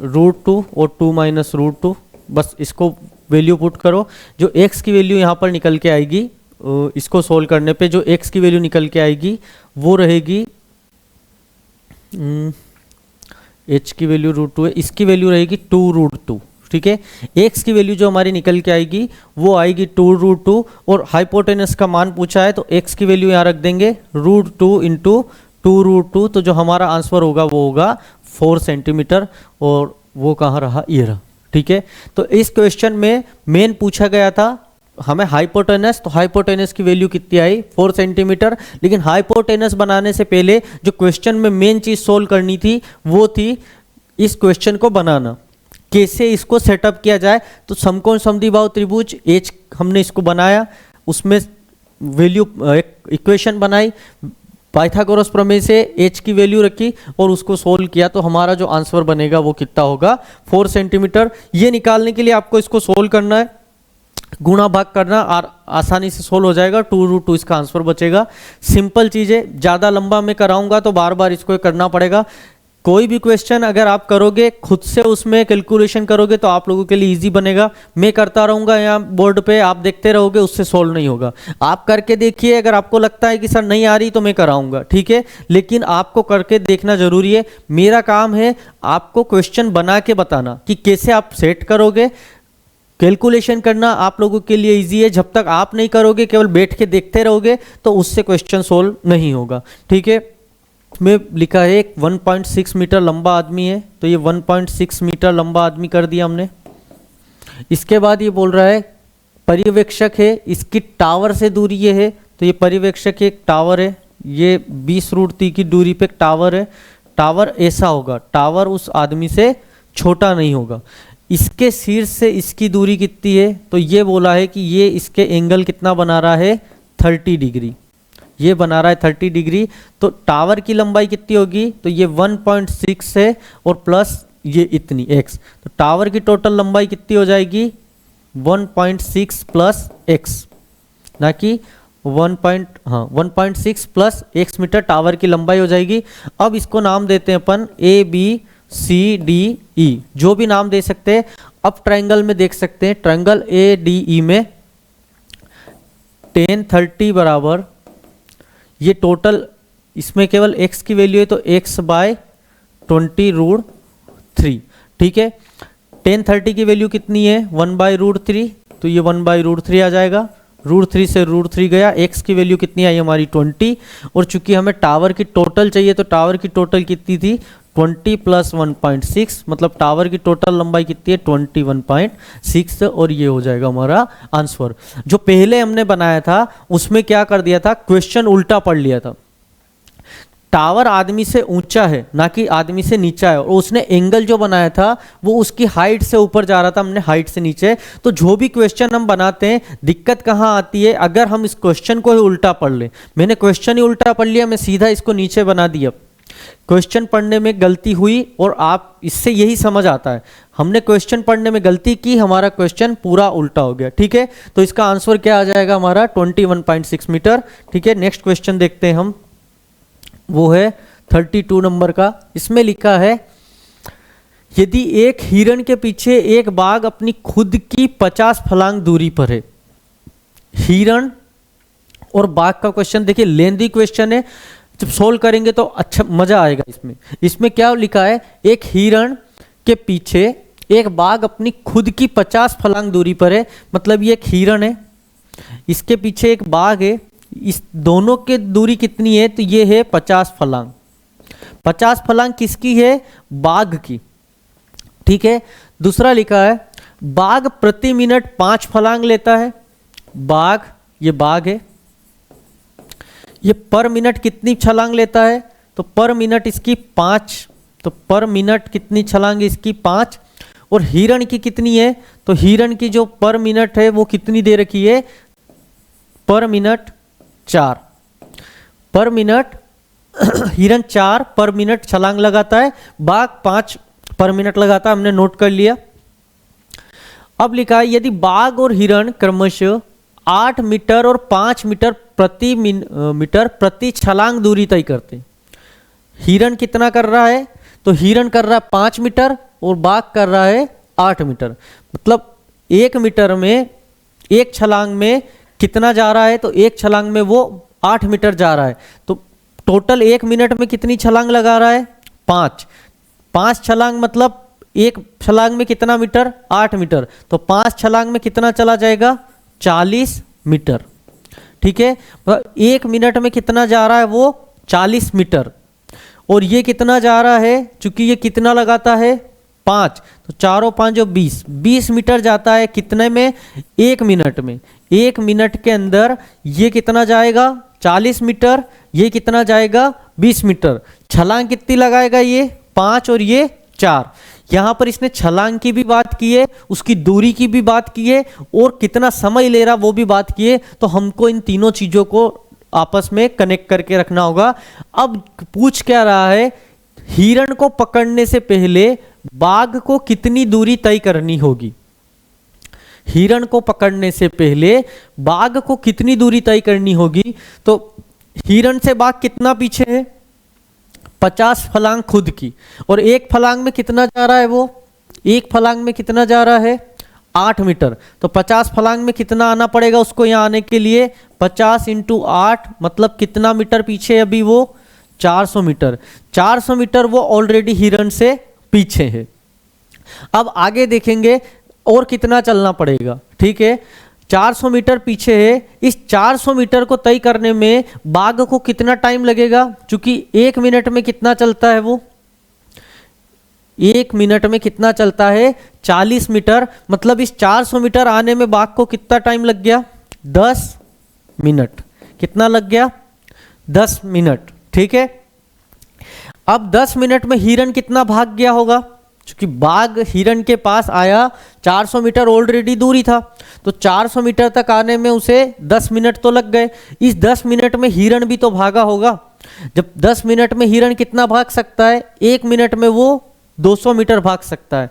√2 और 2 माइनस √2, बस इसको वैल्यू पुट करो। जो x की वैल्यू यहाँ पर निकल के आएगी, इसको सोल्व करने पे जो x की वैल्यू निकल के आएगी वो रहेगी, h की वैल्यू √2 है, इसकी वैल्यू रहेगी 2√2। ठीक है, x की वैल्यू जो हमारी निकल के आएगी वो आएगी 2√2, और हाइपोटेनस का मान पूछा है तो x की वैल्यू यहाँ रख देंगे √2 इंटू 2√2, तो जो हमारा आंसर होगा वो होगा 4 सेंटीमीटर, और वो कहाँ रहा, ये रहा। ठीक है, तो इस क्वेश्चन में मेन पूछा गया था हमें हाइपोटेनस, तो हाइपोटेनस की वैल्यू कितनी आई, 4 सेंटीमीटर। लेकिन हाइपोटेनस बनाने से पहले जो क्वेश्चन में मेन चीज सोल्व करनी थी वो थी इस क्वेश्चन को बनाना, कैसे इसको सेटअप किया जाए। तो समकोण समद्विबाहु त्रिभुज एच हमने इसको बनाया, उसमें वैल्यू इक्वेशन बनाई, पाइथागोरस प्रमेय से h की वैल्यू रखी और उसको सोल्व किया, तो हमारा जो आंसर बनेगा वो कितना होगा, 4 सेंटीमीटर। ये निकालने के लिए आपको इसको सोल्व करना है, गुणा भाग करना, और आसानी से सोल्व हो जाएगा। 2√2 इसका आंसर बचेगा। सिंपल चीज़ है, ज़्यादा लंबा मैं कराऊंगा तो बार बार इसको करना पड़ेगा। कोई भी क्वेश्चन अगर आप करोगे खुद से, उसमें कैलकुलेशन करोगे तो आप लोगों के लिए इजी बनेगा। मैं करता रहूँगा यहाँ बोर्ड पे, आप देखते रहोगे, उससे सोल्व नहीं होगा। आप करके देखिए, अगर आपको लगता है कि सर नहीं आ रही तो मैं कराऊंगा, ठीक है, लेकिन आपको करके देखना जरूरी है। मेरा काम है आपको क्वेश्चन बना के बताना कि कैसे आप सेट करोगे। कैलकुलेशन करना आप लोगों के लिए इजी है, जब तक आप नहीं करोगे, केवल बैठ के देखते रहोगे तो उससे क्वेश्चन सोल्व नहीं होगा। ठीक है, में लिखा है एक 1.6 मीटर लंबा आदमी है, तो ये 1.6 मीटर लंबा आदमी कर दिया हमने। इसके बाद ये बोल रहा है पर्यवेक्षक है, इसकी टावर से दूरी ये है, तो ये पर्यवेक्षक एक टावर है, ये 20√3 की दूरी पे टावर है। टावर ऐसा होगा, टावर उस आदमी से छोटा नहीं होगा। इसके शीर्ष से इसकी दूरी कितनी है, तो ये बोला है कि ये इसके एंगल कितना बना रहा है, 30 डिग्री, ये बना रहा है 30 डिग्री। तो टावर की लंबाई कितनी होगी, तो ये 1.6 है और प्लस ये इतनी x, तो टावर की टोटल लंबाई कितनी हो जाएगी, 1.6 प्लस x, ना कि 1.6 प्लस x मीटर टावर की लंबाई हो जाएगी। अब इसको नाम देते हैं अपन ABCDE, जो भी नाम दे सकते हैं। अब ट्रायंगल में देख सकते हैं, ट्रायंगल ADE में tan 30 बराबर, ये टोटल इसमें केवल x की वैल्यू है तो x/20√3। ठीक है, tan 30 की वैल्यू कितनी है, 1/√3, तो ये 1/√3 आ जाएगा। √3 से √3 गया, x की वैल्यू कितनी आई हमारी 20, और चूंकि हमें टावर की टोटल चाहिए तो टावर की टोटल कितनी थी, 20 प्लस 1.6, मतलब टावर की टोटल लंबाई कितनी है, 21.6, और ये हो जाएगा हमारा आंसर। जो पहले हमने बनाया था उसमें क्या कर दिया था, क्वेश्चन उल्टा पढ़ लिया था। टावर आदमी से ऊंचा है, ना कि आदमी से नीचा है, और उसने एंगल जो बनाया था वो उसकी हाइट से ऊपर जा रहा था, हमने हाइट से नीचे। तो जो भी क्वेश्चन हम बनाते हैं, दिक्कत कहाँ आती है, अगर हम इस क्वेश्चन को ही उल्टा पढ़ लें। मैंने क्वेश्चन ही उल्टा पढ़ लिया, मैं सीधा इसको नीचे बना दिया। क्वेश्चन पढ़ने में गलती हुई, और आप इससे यही समझ आता है हमने क्वेश्चन पढ़ने में गलती की, हमारा क्वेश्चन पूरा उल्टा हो गया। ठीक है, तो इसका आंसर क्या आ जाएगा हमारा, 21.6 मीटर। ठीक है, नेक्स्ट क्वेश्चन देखते हैं हम, वो है 32 नंबर का। इसमें लिखा है यदि एक हिरण के पीछे एक बाघ अपनी खुद की 50 फलांग दूरी पर है। हिरण और बाघ का क्वेश्चन देखिए, लेंथी क्वेश्चन है, जब सोल्व करेंगे तो अच्छा मजा आएगा। इसमें क्या लिखा है, एक हिरण के पीछे एक बाघ अपनी खुद की 50 फलांग दूरी पर है, मतलब ये एक हिरण है, इसके पीछे एक बाघ है, इस दोनों की दूरी कितनी है, तो ये है 50 फलांग। 50 फलांग किसकी है, बाघ की। ठीक है, दूसरा लिखा है बाघ प्रति मिनट 5 फलांग लेता है। बाघ, ये बाघ है, ये पर मिनट कितनी छलांग लेता है, तो पर मिनट इसकी 5, तो पर मिनट कितनी छलांग इसकी 5। और हिरण की कितनी है, तो हिरण की जो पर मिनट है वो कितनी दे रखी है, पर मिनट 4। पर मिनट हिरन 4 पर मिनट छलांग लगाता है, बाघ 5 पर मिनट लगाता है, हमने नोट कर लिया। अब लिखा है यदि बाघ और हिरन क्रमशः 8 मीटर और 5 मीटर प्रति छलांग दूरी तय करते हैं। हिरन कितना कर रहा है? तो हिरन कर रहा है 5 मीटर और बाघ कर रहा है 8 मीटर। मतलब 1 मीटर में एक छलांग में कितना जा रहा है? तो एक छलांग में वो 8 मीटर जा रहा है। तो टोटल 1 मिनट में कितनी छलांग लगा रहा है? 5 छलांग, मतलब एक छलांग में कितना मीटर? 8 मीटर। तो 5 छलांग में कितना चला जाएगा? 40 मीटर। ठीक है, 1 मिनट में कितना जा रहा है? वो 40 मीटर। और ये कितना जा रहा है? चूंकि ये कितना लगाता है? 5, तो 4 और 5 जो 20 मीटर जाता है। कितने में? 1 मिनट में। 1 मिनट के अंदर ये कितना जाएगा? 40 मीटर। ये कितना जाएगा? 20 मीटर। छलांग कितनी लगाएगा? ये 5 और ये 4। यहां पर इसने छलांग की भी बात की है, उसकी दूरी की भी बात की है, और कितना समय ले रहा वो भी बात की है। तो हमको इन तीनों चीजों को आपस में कनेक्ट करके रखना होगा। अब पूछ क्या रहा है? हिरण को पकड़ने से पहले बाघ को कितनी दूरी तय करनी होगी? हिरण को पकड़ने से पहले बाघ को कितनी दूरी तय करनी होगी? तो हिरण से बाघ कितना पीछे है? 50 फलांग खुद की। और एक फलांग में कितना जा रहा है? वो एक फलांग में कितना जा रहा है? 8 मीटर। तो 50 फलांग में कितना आना पड़ेगा उसको यहाँ आने के लिए? 50 × 8, मतलब कितना मीटर पीछे है अभी वो? 400 मीटर। 400 मीटर वो ऑलरेडी हिरण से पीछे है। अब आगे देखेंगे और कितना चलना पड़ेगा। ठीक है, 400 मीटर पीछे है। इस 400 मीटर को तय करने में बाघ को कितना टाइम लगेगा? क्योंकि 1 मिनट में कितना चलता है वो? 1 मिनट में कितना चलता है? 40 मीटर। मतलब इस 400 मीटर आने में बाघ को कितना टाइम लग गया? 10 मिनट। कितना लग गया? 10 मिनट। ठीक है, अब 10 मिनट में हिरण कितना भाग गया होगा? क्योंकि बाघ हिरण के पास आया, 400 मीटर ऑलरेडी दूरी था, तो 400 मीटर तक आने में उसे 10 मिनट तो लग गए। इस 10 मिनट में हिरण भी तो भागा होगा। जब 10 मिनट में हिरण कितना भाग सकता है? 1 मिनट में वो 200 मीटर भाग सकता है,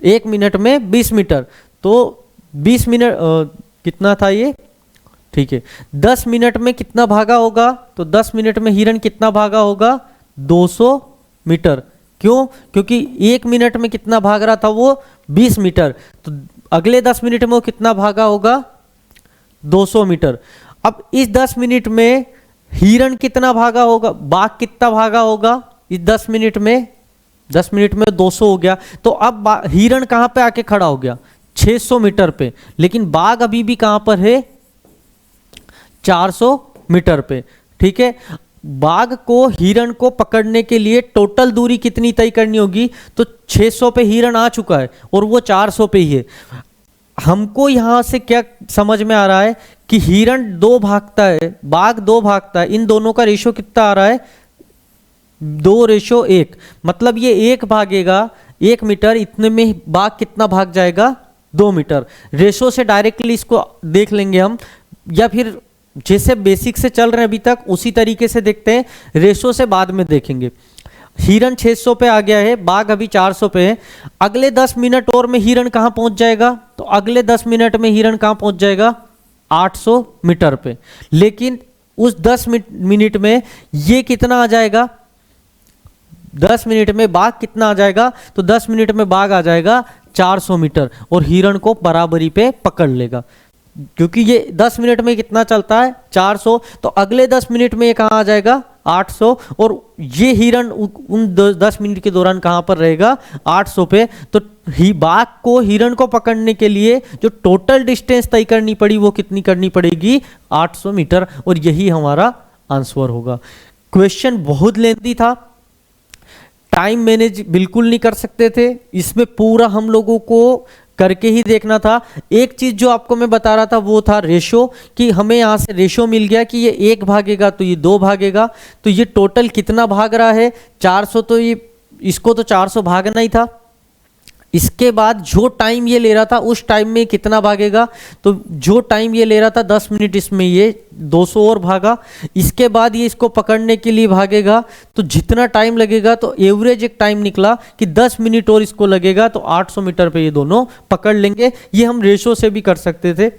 1 मिनट में 20 मीटर। तो 20 मिनट कितना था ये? ठीक है, 10 मिनट में कितना भागा होगा? तो 10 मिनट में हिरण कितना भागा होगा? 200 मीटर। क्यों? क्योंकि 1 मिनट में कितना भाग रहा था वो? 20 मीटर। तो अगले 10 मिनट में वो कितना भागा होगा? 200 मीटर। अब इस 10 मिनट में हिरण कितना भागा होगा? बाघ कितना भागा होगा इस 10 मिनट में? 10 मिनट में 200 हो गया। तो अब हिरण कहां पे आके खड़ा हो गया? 600 मीटर पे। लेकिन बाघ अभी भी कहां पर है? 400 मीटर पे। ठीक है, बाघ को हिरण को पकड़ने के लिए टोटल दूरी कितनी तय करनी होगी? तो 600 पे हिरण आ चुका है और वो 400 पे ही है। हमको यहां से क्या समझ में आ रहा है कि हिरण 2 भागता है, बाघ 2 भागता है। इन दोनों का रेशो कितना आ रहा है? 2:1। मतलब ये 1 भागेगा 1 मीटर, इतने में बाघ कितना भाग जाएगा? 2 मीटर। रेशो से डायरेक्टली इसको देख लेंगे हम, या फिर जैसे बेसिक से चल रहे हैं अभी तक उसी तरीके से देखते हैं, रेशो से बाद में देखेंगे। हिरण 600 पे आ गया है, बाघ अभी 400 पे है। अगले 10 मिनट और में हिरण कहां पहुंच जाएगा? तो अगले 10 मिनट में हिरण कहां पहुंच जाएगा? 800 मीटर पे। लेकिन उस 10 मिनट में ये कितना आ जाएगा? 10 मिनट में बाघ कितना आ जाएगा? तो 10 मिनट में बाघ आ जाएगा 400 मीटर और हिरण को बराबरी पे पकड़ लेगा। क्योंकि ये 10 मिनट में कितना चलता है? 400। तो अगले 10 मिनट में ये कहाँ आ जाएगा? 800। और ये हिरण उन 10 मिनट के दौरान कहाँ पर रहेगा? 800 पे। तो बाघ को हिरण को पकड़ने के लिए जो टोटल डिस्टेंस तय करनी पड़ी वो कितनी करनी पड़ेगी? 800 मीटर। और यही हमारा आंसर होगा। क्वेश्चन बहुत लेंथी था, टाइम मैनेज बिल्कुल नहीं कर सकते थे, इसमें पूरा हम लोगों को करके ही देखना था। एक चीज जो आपको मैं बता रहा था वो था रेशो, कि हमें यहाँ से रेशो मिल गया कि ये 1 भागेगा तो ये 2 भागेगा। तो ये टोटल कितना भाग रहा है? 400। तो ये इसको तो 400 भागना ही था, इसके बाद जो टाइम ये ले रहा था उस टाइम में कितना भागेगा, तो जो टाइम ये ले रहा था 10 मिनट, इसमें ये 200 और भागा। इसके बाद ये इसको पकड़ने के लिए भागेगा, तो जितना टाइम लगेगा, तो एवरेज एक टाइम निकला कि 10 मिनट और इसको लगेगा, तो 800 मीटर पे ये दोनों पकड़ लेंगे। ये हम रेशो से भी कर सकते थे,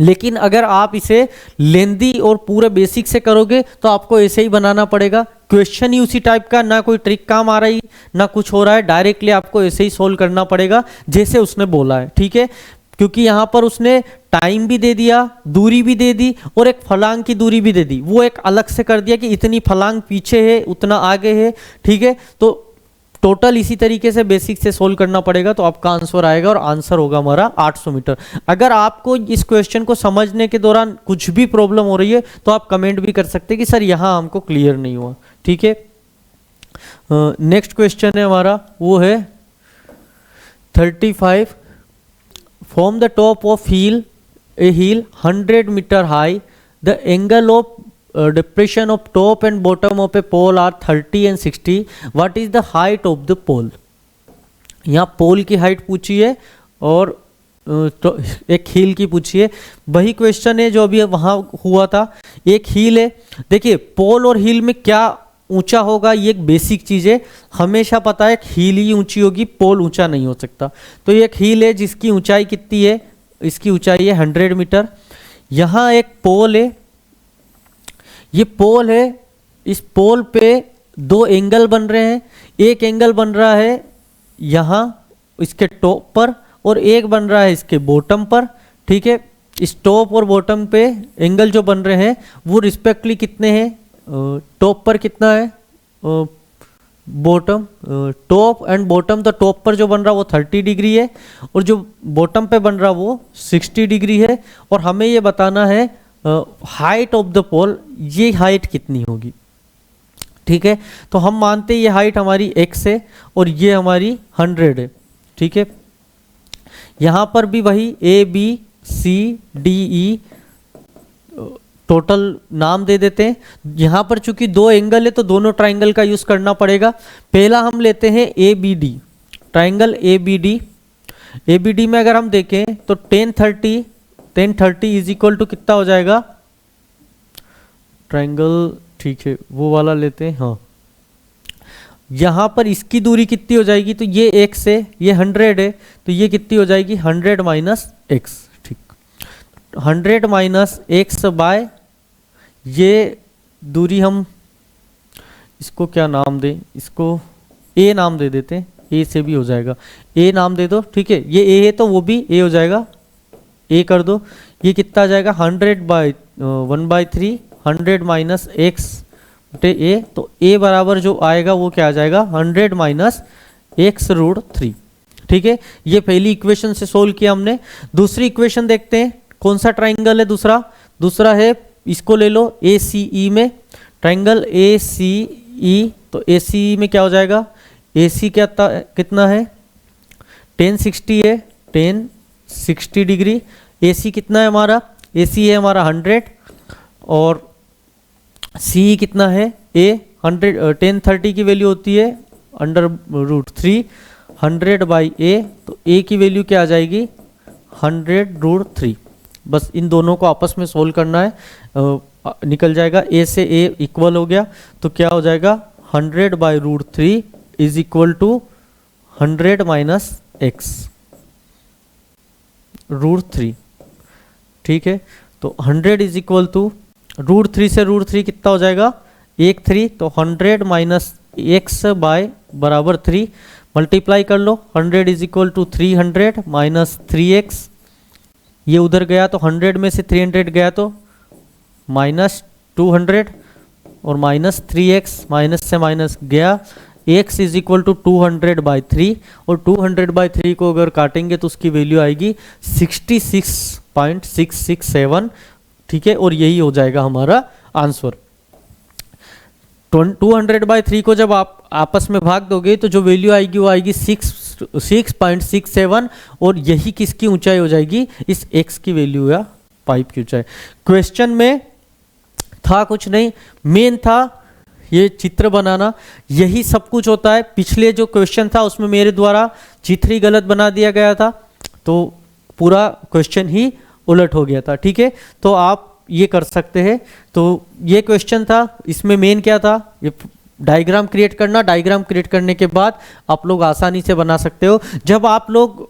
लेकिन अगर आप इसे लेंदी और पूरे बेसिक से करोगे तो आपको ऐसे ही बनाना पड़ेगा। क्वेश्चन ही उसी टाइप का, ना कोई ट्रिक काम आ रही ना कुछ हो रहा है, डायरेक्टली आपको ऐसे ही सोल्व करना पड़ेगा जैसे उसने बोला है, ठीक है। क्योंकि यहाँ पर उसने टाइम भी दे दिया, दूरी भी दे दी और एक फलांग की दूरी भी दे दी, वो एक अलग से कर दिया कि इतनी फलांग पीछे है, उतना आगे है, ठीक है। तो टोटल इसी तरीके से बेसिक से सोल्व करना पड़ेगा, तो आपका आंसर आएगा और आंसर होगा हमारा 800 मीटर। अगर आपको इस क्वेश्चन को समझने के दौरान कुछ भी प्रॉब्लम हो रही है तो आप कमेंट भी कर सकते हैं कि सर यहाँ हमको क्लियर नहीं हुआ, ठीक है। नेक्स्ट क्वेश्चन है हमारा, वो है 35। From the top of hill a hill 100 metre high, the angle of depression of top and bottom of a pole are 30 and 60. What is the height of the pole? यहाँ पोल की height पूछी है और तो एक हील की पूछी है। वही क्वेश्चन है जो अभी वहाँ हुआ था। एक हील है, देखिए पोल और हील में क्या ऊंचा होगा, ये एक बेसिक चीज़ है, हमेशा पता है हील ही ऊंची होगी, पोल ऊंचा नहीं हो सकता। तो ये एक हील है जिसकी ऊंचाई कितनी है, इसकी ऊंचाई है 100 मीटर। यहाँ एक पोल है, ये पोल है, इस पोल पे दो एंगल बन रहे हैं। एक एंगल बन रहा है यहाँ इसके टॉप पर और एक बन रहा है इसके बॉटम पर, ठीक है। इस टॉप और बॉटम पे एंगल जो बन रहे हैं वो रिस्पेक्टली कितने हैं, टॉप पर कितना है, बॉटम, टॉप एंड बॉटम, तो टॉप पर जो बन रहा है वो 30 डिग्री है और जो बॉटम पे बन रहा है वो 60 डिग्री है। और हमें ये बताना है हाइट ऑफ द पोल, ये हाइट कितनी होगी, ठीक है। तो हम मानते हैं ये हाइट हमारी x है और ये हमारी 100 है, ठीक है। यहाँ पर भी वही A B C D E total नाम दे देते हैं। यहाँ पर चूंकि दो एंगल है तो दोनों ट्राइंगल का यूज करना पड़ेगा। पहला हम लेते हैं ABD, ट्राइंगल ABD। ABD में अगर हम देखें तो 1030 इज इक्वल टू कितना हो जाएगा, ट्राइंगल, ठीक है वो वाला लेते हैं, हाँ। यहाँ पर इसकी दूरी कितनी हो जाएगी, तो ये x है, ये 100 है, तो ये कितनी हो जाएगी 100 माइनस एक्स, ठीक। 100 माइनस एक्स बाय, ये दूरी हम इसको क्या नाम दें, इसको a नाम दे देते हैं, a से भी हो जाएगा, a नाम दे दो, ठीक है। ये a है तो वो भी a हो जाएगा, a कर दो। ये कितना आ जाएगा 100 बाई 1/3, 100 माइनस एक्स बटे ए, तो a बराबर जो आएगा वो क्या आ जाएगा 100 माइनस x√3, ठीक है। ये पहली इक्वेशन से सोल्व किया हमने। दूसरी इक्वेशन देखते हैं, कौन सा ट्राइंगल है दूसरा है, इसको ले लो ACE में, ट्राइंगल ACE। तो ACE में क्या हो जाएगा, AC कितना है 1060 है, 1060 डिग्री। AC कितना है हमारा, AC है हमारा 100 और CE कितना है A 1030 की वैल्यू होती है √3, 100 बाई A, तो A की वैल्यू क्या आ जाएगी 100√3। बस इन दोनों को आपस में सोल्व करना है, निकल जाएगा, A से A इक्वल हो गया, तो क्या हो जाएगा 100 by √3 is equal to 100 minus x √3, ठीक है। तो 100 इज इक्वल टू √3 से √3 कितना हो जाएगा 1/3, तो 100 माइनस एक्स बाय बराबर 3, मल्टीप्लाई कर लो। 100 is equal to 300 minus 3x, ये उधर गया तो 100 में से 300 गया तो माइनस 200 और माइनस 3x, माइनस से माइनस गया, x इज इक्वल टू 200/3 और 200/3 को अगर काटेंगे तो उसकी वैल्यू आएगी 66.667, ठीक है। और यही हो जाएगा हमारा आंसर। 200/3 को जब आप आपस में भाग दोगे तो जो वैल्यू आएगी वो आएगी 6.67 और यही किसकी ऊंचाई हो जाएगी, इस x की वैल्यू या पाइप की ऊंचाई। क्वेश्चन में था कुछ नहीं, मेन था ये चित्र बनाना, यही सब कुछ होता है। पिछले जो क्वेश्चन था उसमें मेरे द्वारा चित्र ही गलत बना दिया गया था, तो पूरा क्वेश्चन ही उलट हो गया था। ठीक है, तो आप ये कर सकते हैं। तो ये क्वेश्चन था, इसमें मेन क्या था, ये डायग्राम क्रिएट करना। डायग्राम क्रिएट करने के बाद आप लोग आसानी से बना सकते हो। जब आप लोग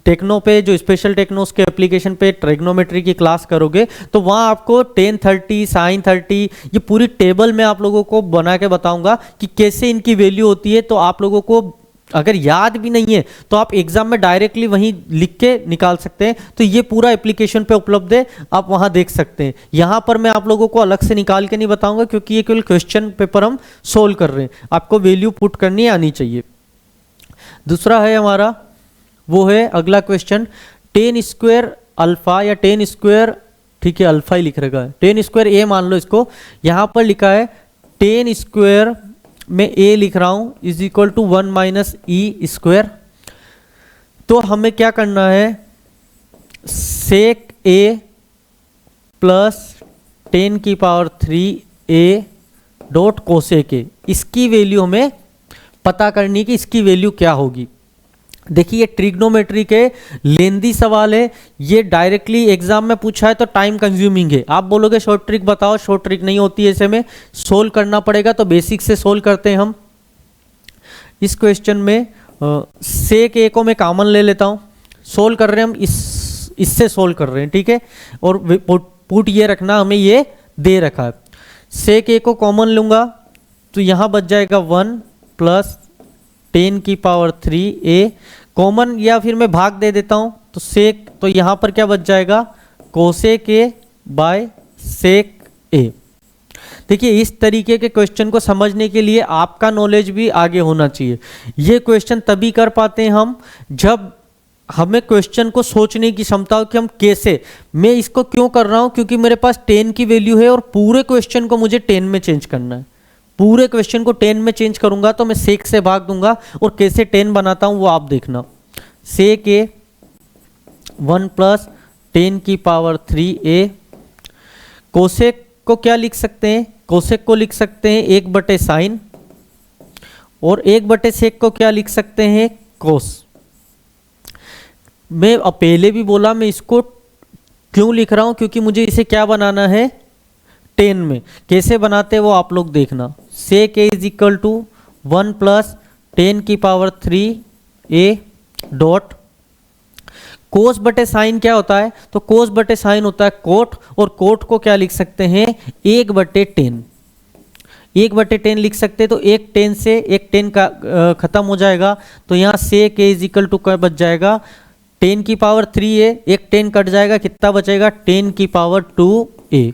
टेक्नो पे, जो स्पेशल टेक्नोस के एप्लीकेशन पे ट्रिग्नोमेट्री की क्लास करोगे, तो वहाँ आपको टेन 30 साइन 30 ये पूरी टेबल में आप लोगों को बना के बताऊंगा कि कैसे इनकी वैल्यू होती है। तो आप लोगों को अगर याद भी नहीं है तो आप एग्जाम में डायरेक्टली वहीं लिख के निकाल सकते हैं। तो ये पूरा एप्लीकेशन पे उपलब्ध है, आप वहां देख सकते हैं। यहाँ पर मैं आप लोगों को अलग से निकाल के नहीं बताऊंगा, क्योंकि ये केवल क्वेश्चन पेपर हम सोल्व कर रहे हैं। आपको वैल्यू पुट करनी आनी चाहिए। दूसरा है हमारा, वो है अगला क्वेश्चन, टेन स्क्वायर अल्फा या टेन स्क्वायर, ठीक है अल्फा ही लिख रखा है, टेन स्क्वायर ए मान लो इसको। यहाँ पर लिखा है टेन स्क्वायर में ए लिख रहा हूं is equal to 1 minus e square. तो हमें क्या करना है, सेक ए प्लस 10 की पावर 3 ए डॉट कोसेक ए, इसकी वैल्यू हमें पता करनी कि इसकी वैल्यू क्या होगी। देखिए ये ट्रिग्नोमेट्री के लेंदी सवाल है, ये डायरेक्टली एग्जाम में पूछा है तो टाइम कंज्यूमिंग है। आप बोलोगे शॉर्ट ट्रिक बताओ, शॉर्ट ट्रिक नहीं होती है, ऐसे में सोल्व करना पड़ेगा। तो बेसिक से सोल्व करते हैं हम। इस क्वेश्चन में सेक ए को मैं कॉमन ले लेता हूँ, सोल्व कर रहे हैं हम, इससे सोल्व कर रहे हैं, ठीक है। और पुट ये रखना, हमें ये दे रखा है। सेक ए को कॉमन लूंगा तो यहाँ बच जाएगा 1 प्लस 10 की पावर 3 ए कॉमन, या फिर मैं भाग दे देता हूं तो सेक, तो यहां पर क्या बच जाएगा, कोसेक ए बाय सेक ए। देखिए इस तरीके के क्वेश्चन को समझने के लिए आपका नॉलेज भी आगे होना चाहिए। ये क्वेश्चन तभी कर पाते हैं हम जब हमें क्वेश्चन को सोचने की क्षमता हो कि हम कैसे, मैं इसको क्यों कर रहा हूं, क्योंकि मेरे पास 10 की वैल्यू है और पूरे क्वेश्चन को मुझे 10 में चेंज करना है। पूरे क्वेश्चन को 10 में चेंज करूंगा तो मैं सेक से भाग दूंगा, और कैसे 10 बनाता हूं वो आप देखना। सेक ए 1 प्लस 10 की पावर 3 ए, कोसेक को क्या लिख सकते हैं, कोसेक को लिख सकते हैं 1 साइन, और 1 सेक को क्या लिख सकते हैं, कोस। मैं पहले भी बोला मैं इसको क्यों लिख रहा हूं, क्योंकि मुझे इसे क्या बनाना है 10 में। कैसे बनाते हैं वो आप लोग देखना। सेक ए इज इक्वल टू 1 प्लस 10 की पावर 3 ए डॉट कोस बटे साइन क्या होता है, तो कोस बटे साइन होता है कोट, और कोट को क्या लिख सकते हैं 1/10, 1/10 लिख सकते हैं। तो एक 10 से एक 10 का खत्म हो जाएगा, तो यहाँ सेक ए इज इक्वल टू क्या बच जाएगा, 10 की पावर 3 ए, एक 10 कट जाएगा, कितना बचेगा 10 की पावर 2 ए।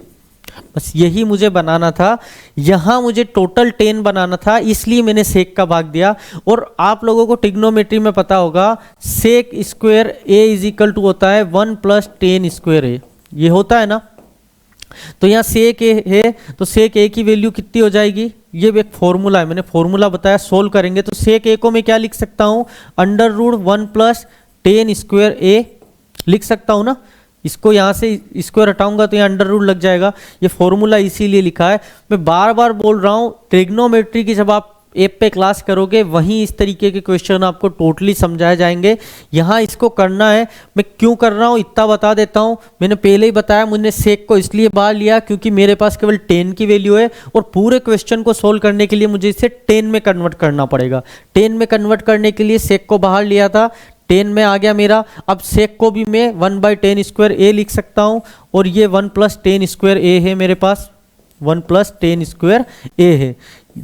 बस यही मुझे बनाना था, यहां मुझे टोटल 10 बनाना था, इसलिए मैंने सेक का भाग दिया। और आप लोगों को ट्रिग्नोमेट्री में पता होगा sec square A is equal to होता है 1 प्लस 10 स्क्वायर ए, ये होता है ना। तो यहाँ सेक ए है, तो सेक ए की वैल्यू कितनी हो जाएगी, ये एक फॉर्मूला है, मैंने फॉर्मूला बताया, सोल्व करेंगे। तो सेक ए को मैं क्या लिख सकता हूँ, √1 प्लस 10 स्क्वायर ए लिख सकता हूँ ना। इसको यहाँ से स्क्वायर हटाऊंगा तो यहाँ √ लग जाएगा, ये फॉर्मूला इसीलिए लिखा है। मैं बार बार बोल रहा हूँ, ट्रिग्नोमेट्री की जब आप ऐप पे क्लास करोगे वहीं इस तरीके के क्वेश्चन आपको टोटली समझाए जाएंगे। यहाँ इसको करना है, मैं क्यों कर रहा हूँ इतना बता देता हूँ। मैंने पहले ही बताया, मुझे सेक को इसलिए बाहर लिया क्योंकि मेरे पास केवल 10 की वैल्यू है, और पूरे क्वेश्चन को सोल्व करने के लिए मुझे इसे 10 में कन्वर्ट करना पड़ेगा। 10 में कन्वर्ट करने के लिए सेक को बाहर लिया था, 10 में आ गया मेरा। अब सेक को भी मैं 1/10 स्क्वायर ए लिख सकता हूँ, और ये 1 प्लस 10 स्क्वायर ए है मेरे पास, 1 प्लस 10 स्क्वायर ए है।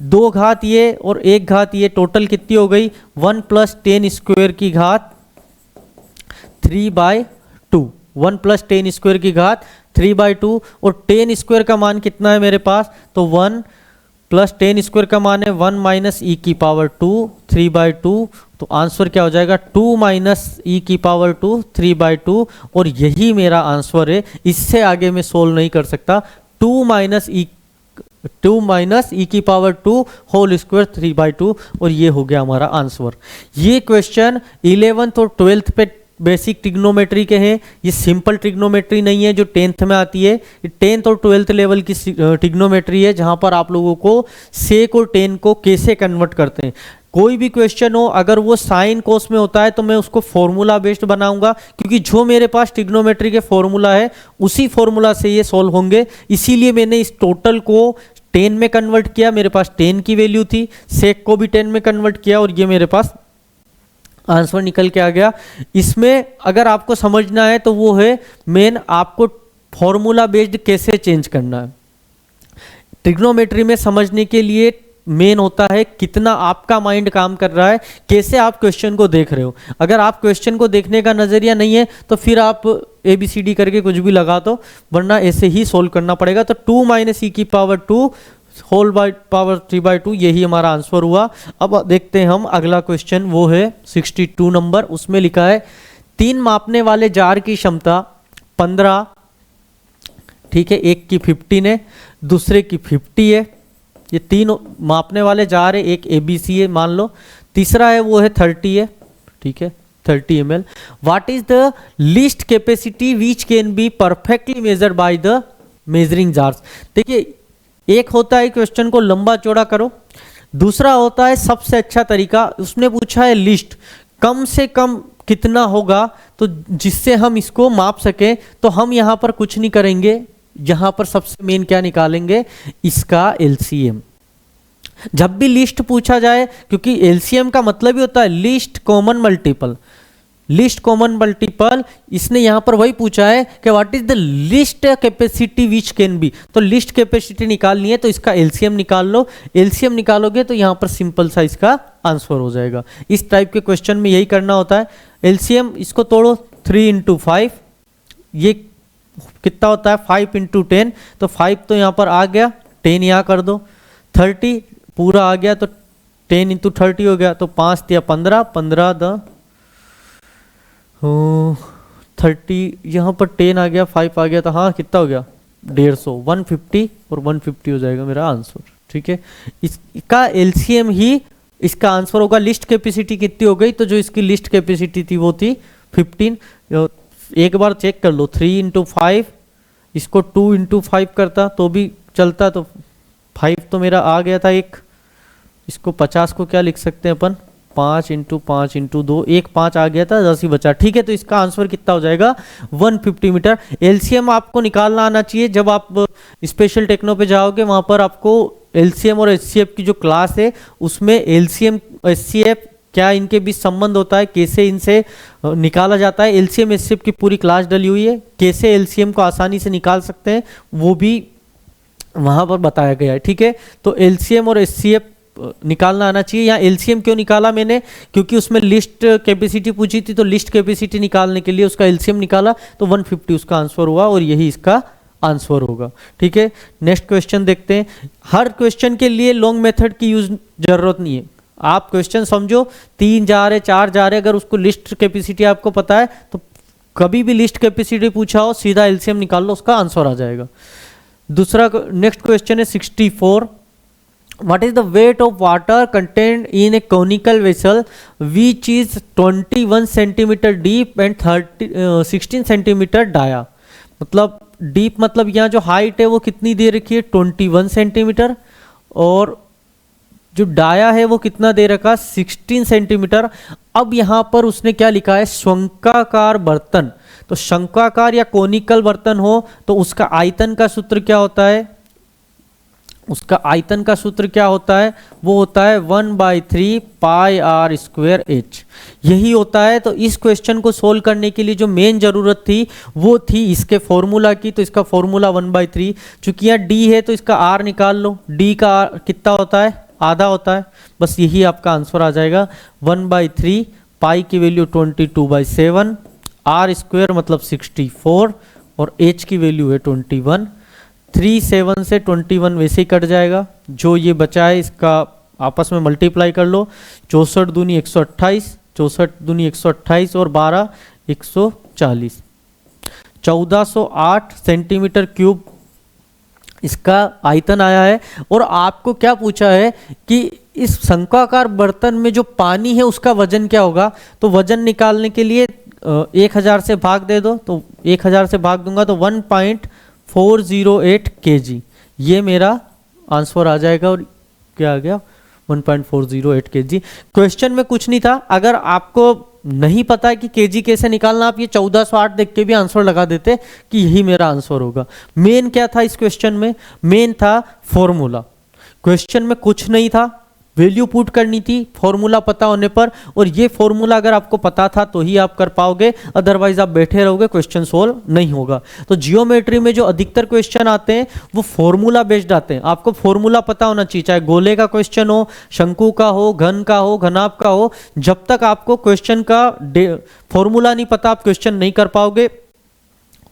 2 घात ये और 1 घात ये, टोटल कितनी हो गई 1 प्लस 10 स्क्वायर की घात 3/2, 1 प्लस 10 स्क्वायर की घात 3/2। और 10 स्क्वायर का मान कितना है मेरे पास, तो 1 प्लस 10 स्क्वायर का मान है 1 माइनस ई की पावर 2 3/2। तो आंसर क्या हो जाएगा 2 माइनस ई की पावर 2 3/2, और यही मेरा आंसर है। इससे आगे मैं सोल्व नहीं कर सकता। 2 माइनस ई की पावर 2 होल स्क्वायर 3/2, और ये हो गया हमारा आंसर। ये क्वेश्चन 11th और 12th पे बेसिक ट्रिग्नोमेट्री के हैं, ये सिंपल ट्रिग्नोमेट्री नहीं है जो 10th में आती है, ये 10th और 12th लेवल की ट्रिग्नोमेट्री है जहां पर आप लोगों को सेक और टेन को कैसे कन्वर्ट करते हैं। कोई भी क्वेश्चन हो अगर वो साइन कोस में होता है तो मैं उसको फॉर्मूला बेस्ड बनाऊंगा, क्योंकि जो मेरे पास ट्रिग्नोमेट्री के फॉर्मूला है उसी फॉर्मूला से ये सॉल्व होंगे। इसीलिए मैंने इस टोटल को 10 में कन्वर्ट किया, मेरे पास 10 की वैल्यू थी, सेक को भी 10 में कन्वर्ट किया और ये मेरे पास आंसर निकल के आ गया। इसमें अगर आपको समझना है तो वो है मेन आपको फॉर्मूला बेस्ड कैसे चेंज करना है। ट्रिग्नोमेट्री में समझने के लिए मेन होता है कितना आपका माइंड काम कर रहा है, कैसे आप क्वेश्चन को देख रहे हो। अगर आप क्वेश्चन को देखने का नजरिया नहीं है तो फिर आप ABCD करके कुछ भी लगा दो, वरना ऐसे ही सोल्व करना पड़ेगा। तो 2 - e⁻² होल बाय पावर 3/2 यही हमारा आंसर हुआ। अब देखते हैं हम अगला क्वेश्चन, वो है 62 नंबर। उसमें लिखा है 3 मापने वाले जार की क्षमता 15, ठीक है, एक की 15 है, दूसरे की 50 है। ये 3 मापने वाले जार है, एक ABC है मान लो, तीसरा है वो है 30 है, ठीक है, 30 ml। What is the least capacity which can be perfectly measured by the measuring jars. देखिए, एक होता है क्वेश्चन को लंबा चौड़ा करो, दूसरा होता है सबसे अच्छा तरीका। उसने पूछा है लिस्ट, कम से कम कितना होगा तो जिससे हम इसको माप सकें। तो हम यहां पर कुछ नहीं करेंगे, यहां पर सबसे मेन क्या निकालेंगे, इसका LCM। जब भी लिस्ट पूछा जाए, क्योंकि LCM का मतलब ही होता है list common multiple, list common multiple, इसने यहां पर वही पूछा है कि what is the list capacity which can be. तो लिस्ट कैपेसिटी निकालनी है तो इसका LCM निकाल लो, LCM निकालोगे तो यहां पर सिंपल सा इसका आंसर हो जाएगा। इस टाइप के क्वेश्चन में यही करना होता है। LCM इसको तोड़ो, 3 × 5, ये कितना होता है 5 × 10, तो 5 तो यहां पर आ गया, 10 यहां कर दो, 30 पूरा आ गया तो 10 × 30 हो गया, तो 5 × 15, 15 × 30, यहाँ पर 10 आ गया, 5 आ गया, तो हाँ कितना हो गया 150, 150 और 150 हो जाएगा मेरा आंसर, ठीक है। इसका LCM ही इसका आंसर होगा। लिस्ट कैपेसिटी कितनी हो गई, तो जो इसकी लिस्ट कैपेसिटी थी वो थी 15। एक बार चेक कर लो, 3 × 5, इसको 2 × 5 करता तो भी चलता, तो 5 तो मेरा आ गया था एक। इसको 50 को क्या लिख सकते हैं अपन, 5 × 5 × 2, एक 5 आ गया था, 10 ही बचा, ठीक है। तो इसका आंसर कितना हो जाएगा 150 मीटर। LCM आपको निकालना आना चाहिए। जब आप स्पेशल टेक्नो पे जाओगे वहां पर आपको LCM और HCF की जो क्लास है उसमें LCM HCF क्या इनके बीच संबंध होता है, कैसे इनसे निकाला जाता है, LCM HCF की पूरी क्लास डली हुई है। कैसे LCM को आसानी से निकाल सकते हैं वो भी वहां पर बताया गया है, ठीक है। तो LCM और HCF निकालना आना चाहिए। यहाँ LCM क्यों निकाला मैंने, क्योंकि उसमें लिस्ट कैपेसिटी पूछी थी, तो लिस्ट कैपेसिटी निकालने के लिए उसका LCM निकाला, तो 150 उसका आंसर हुआ और यही इसका आंसर होगा, ठीक है। नेक्स्ट क्वेश्चन देखते हैं। हर क्वेश्चन के लिए लॉन्ग मेथड की यूज जरूरत नहीं है। आप क्वेश्चन समझो, 3 जार है, 4 जार है, अगर उसको लिस्ट कैपेसिटी आपको पता है तो कभी भी लिस्ट कैपेसिटी पूछा हो सीधा LCM निकाल लो, उसका आंसर आ जाएगा। दूसरा नेक्स्ट क्वेश्चन है 64। What is the weight of water contained in a conical vessel which is 21 centimeter deep and 16 centimeter dia? मतलब डीप मतलब यहाँ जो हाइट है वो कितनी दे रखी है 21 सेंटीमीटर, और जो डाया है वो कितना दे रखा 16 सेंटीमीटर। अब यहाँ पर उसने क्या लिखा है, शंक्वाकार बर्तन। तो शंक्वाकार या कोनिकल बर्तन हो तो उसका आयतन का सूत्र क्या होता है, उसका आयतन का सूत्र क्या होता है, वो होता है 1/3 πr² h, यही होता है। तो इस क्वेश्चन को सोल्व करने के लिए जो मेन जरूरत थी वो थी इसके फॉर्मूला की। तो इसका फॉर्मूला 1/3, चूंकि यहाँ d है तो इसका r निकाल लो, d का कितना होता है, आधा होता है, बस यही आपका आंसर आ जाएगा 1/3, पाई की वैल्यू 22/7, r² मतलब 64 और h की वैल्यू है 21। 3 7 से 21 वैसे ही कट जाएगा, जो ये बचा है इसका आपस में मल्टीप्लाई कर लो, 64 दूनी 128, 64 दूनी 128 और 12 140, 1408 सेंटीमीटर क्यूब इसका आयतन आया है। और आपको क्या पूछा है कि इस शंक्वाकार बर्तन में जो पानी है उसका वजन क्या होगा। तो वजन निकालने के लिए 1000 से भाग दे दो, तो 1000 से भाग दूंगा तो 1.408 kg, ये मेरा आंसर आ जाएगा। और क्या आ गया 1.408 kg। क्वेश्चन में कुछ नहीं था। अगर आपको नहीं पता है कि केजी कैसे निकालना, आप ये 1408 देख के भी आंसर लगा देते कि यही मेरा आंसर होगा। मेन क्या था इस क्वेश्चन में? मेन था फॉर्मूला। क्वेश्चन में कुछ नहीं था, वैल्यू पुट करनी थी फॉर्मूला पता होने पर, और ये फॉर्मूला अगर आपको पता था तो ही आप कर पाओगे, अदरवाइज आप बैठे रहोगे, क्वेश्चन सोल्व नहीं होगा। तो जियोमेट्री में जो अधिकतर क्वेश्चन आते हैं वो फॉर्मूला बेस्ड आते हैं। आपको फॉर्मूला पता होना चाहिए, चाहे गोले का क्वेश्चन हो, शंकु का हो, घन का हो, घनाभ का हो। जब तक आपको क्वेश्चन का फॉर्मूला नहीं पता आप क्वेश्चन नहीं कर पाओगे।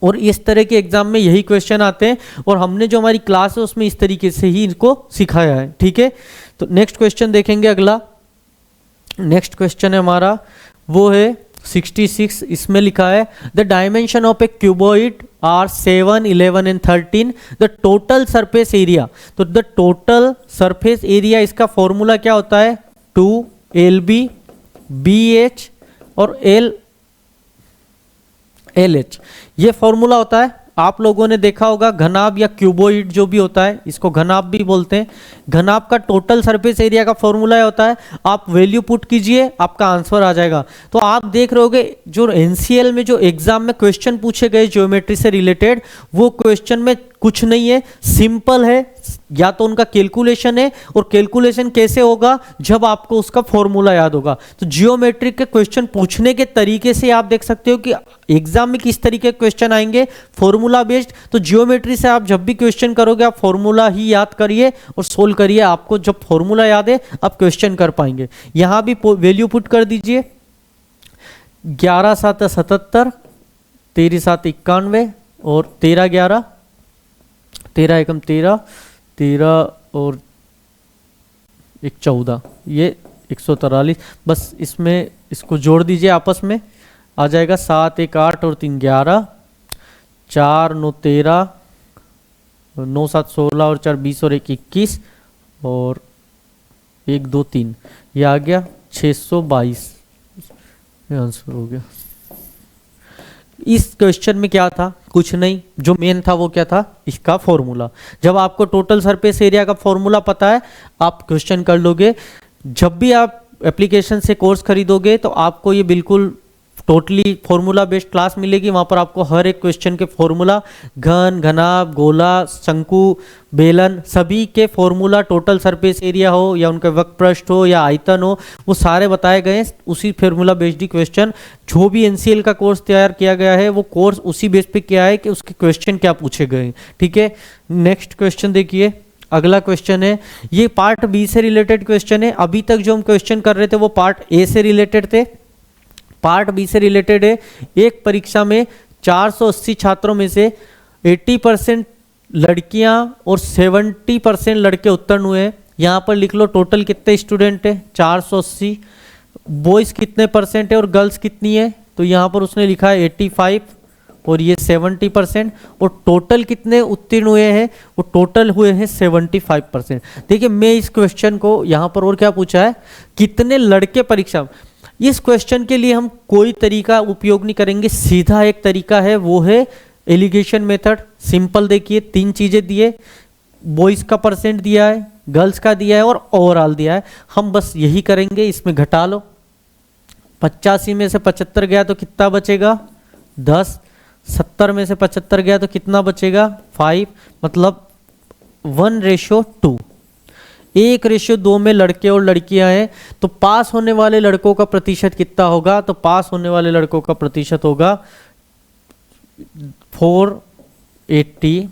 और इस तरह के एग्जाम में यही क्वेश्चन आते हैं, और हमने जो हमारी क्लास है उसमें इस तरीके से ही इनको सिखाया है। ठीक है, तो नेक्स्ट क्वेश्चन देखेंगे। अगला नेक्स्ट क्वेश्चन है हमारा, वो है 66। इसमें लिखा है the dimension of a cuboid are 7, 11 and 13, the total surface area. तो द टोटल सरफेस एरिया, इसका फॉर्मूला क्या होता है? 2LB BH और LH, ये फॉर्मूला होता है। आप लोगों ने देखा होगा घनाभ या क्यूबॉइड जो भी होता है, इसको घनाभ भी बोलते हैं। घनाभ का टोटल सरफेस एरिया का फॉर्मूला होता है, आप वैल्यू पुट कीजिए, आपका आंसर आ जाएगा। तो आप देख रहे होगे जो एनसीएल में जो एग्जाम में क्वेश्चन पूछे गए ज्योमेट्री से रिलेटेड, वो क्वेश्चन में कुछ नहीं है, सिंपल है। या तो उनका कैलकुलेशन है, और कैलकुलेशन कैसे होगा? जब आपको उसका फॉर्मूला याद होगा। तो जियोमेट्रिक के क्वेश्चन पूछने के तरीके से आप देख सकते हो कि एग्जाम में किस तरीके के क्वेश्चन आएंगे, फॉर्मूला बेस्ड। तो जियोमेट्री से आप जब भी क्वेश्चन करोगे आप फॉर्मूला ही याद करिए और सोल्व करिए। आपको जब फॉर्मूला याद है आप क्वेश्चन कर पाएंगे। यहां भी वैल्यू पुट कर दीजिए, 11 7 77, 13 7 91 और 13 11, 13 एकम 13, 13 और 1 14, ये 143। बस इसमें इसको जोड़ दीजिए आपस में, आ जाएगा 7 1 8 और 3 11, 4 9 13, 9 7 16 और 4 20 और 1 21 और 1 2 3, ये आ गया 622। ये आंसर हो गया। इस क्वेश्चन में क्या था? कुछ नहीं, जो मेन था वो क्या था? इसका फॉर्मूला। जब आपको टोटल सरफेस एरिया का फॉर्मूला पता है आप क्वेश्चन कर लोगे। जब भी आप एप्लीकेशन से कोर्स खरीदोगे तो आपको ये बिल्कुल टोटली फॉर्मूला बेस्ड क्लास मिलेगी। वहाँ पर आपको हर एक क्वेश्चन के फॉर्मूला, घन, घनाभ, गोला, शंकु, बेलन, सभी के फॉर्मूला, टोटल सरफेस एरिया हो या उनका वक्रपृष्ठ हो या आयतन हो, वो सारे बताए गए हैं। उसी फॉर्मूला बेस्ड ही क्वेश्चन, जो भी एनसीएल का कोर्स तैयार किया गया है वो कोर्स उसी बेस पे किया है कि उसके क्वेश्चन क्या पूछे गए। ठीक है, नेक्स्ट क्वेश्चन देखिए। अगला क्वेश्चन है, ये पार्ट बी से रिलेटेड क्वेश्चन है। अभी तक जो हम क्वेश्चन कर रहे थे वो पार्ट ए से रिलेटेड थे, पार्ट बी से रिलेटेड है। एक परीक्षा में 480 छात्रों में से 80% लड़कियां और 70% लड़के उत्तीर्ण हुए हैं। यहां पर लिख लो टोटल कितने स्टूडेंट है, 480। बॉयज कितने परसेंट है और गर्ल्स कितनी है? तो यहां पर उसने लिखा है 85 और ये 70%। और टोटल कितने उत्तीर्ण हुए हैं? वो टोटल हुए हैं 75%। देखिए मैं इस क्वेश्चन को यहां पर और क्या पूछा है, कितने लड़के परीक्षा। इस क्वेश्चन के लिए हम कोई तरीका उपयोग नहीं करेंगे, सीधा एक तरीका है, वो है एलिगेशन मेथड। सिंपल देखिए, 3 चीजें दिए, बॉयज का परसेंट दिया है, गर्ल्स का दिया है और ओवरऑल दिया है। हम बस यही करेंगे, इसमें घटा लो। 85 में से 75 गया तो कितना बचेगा? 10। 70 में से 75 गया तो कितना बचेगा? 5। मतलब 1:2, 1:2 में लड़के और लड़कियां हैं। तो पास होने वाले लड़कों का प्रतिशत कितना होगा? तो पास होने वाले लड़कों का प्रतिशत होगा 480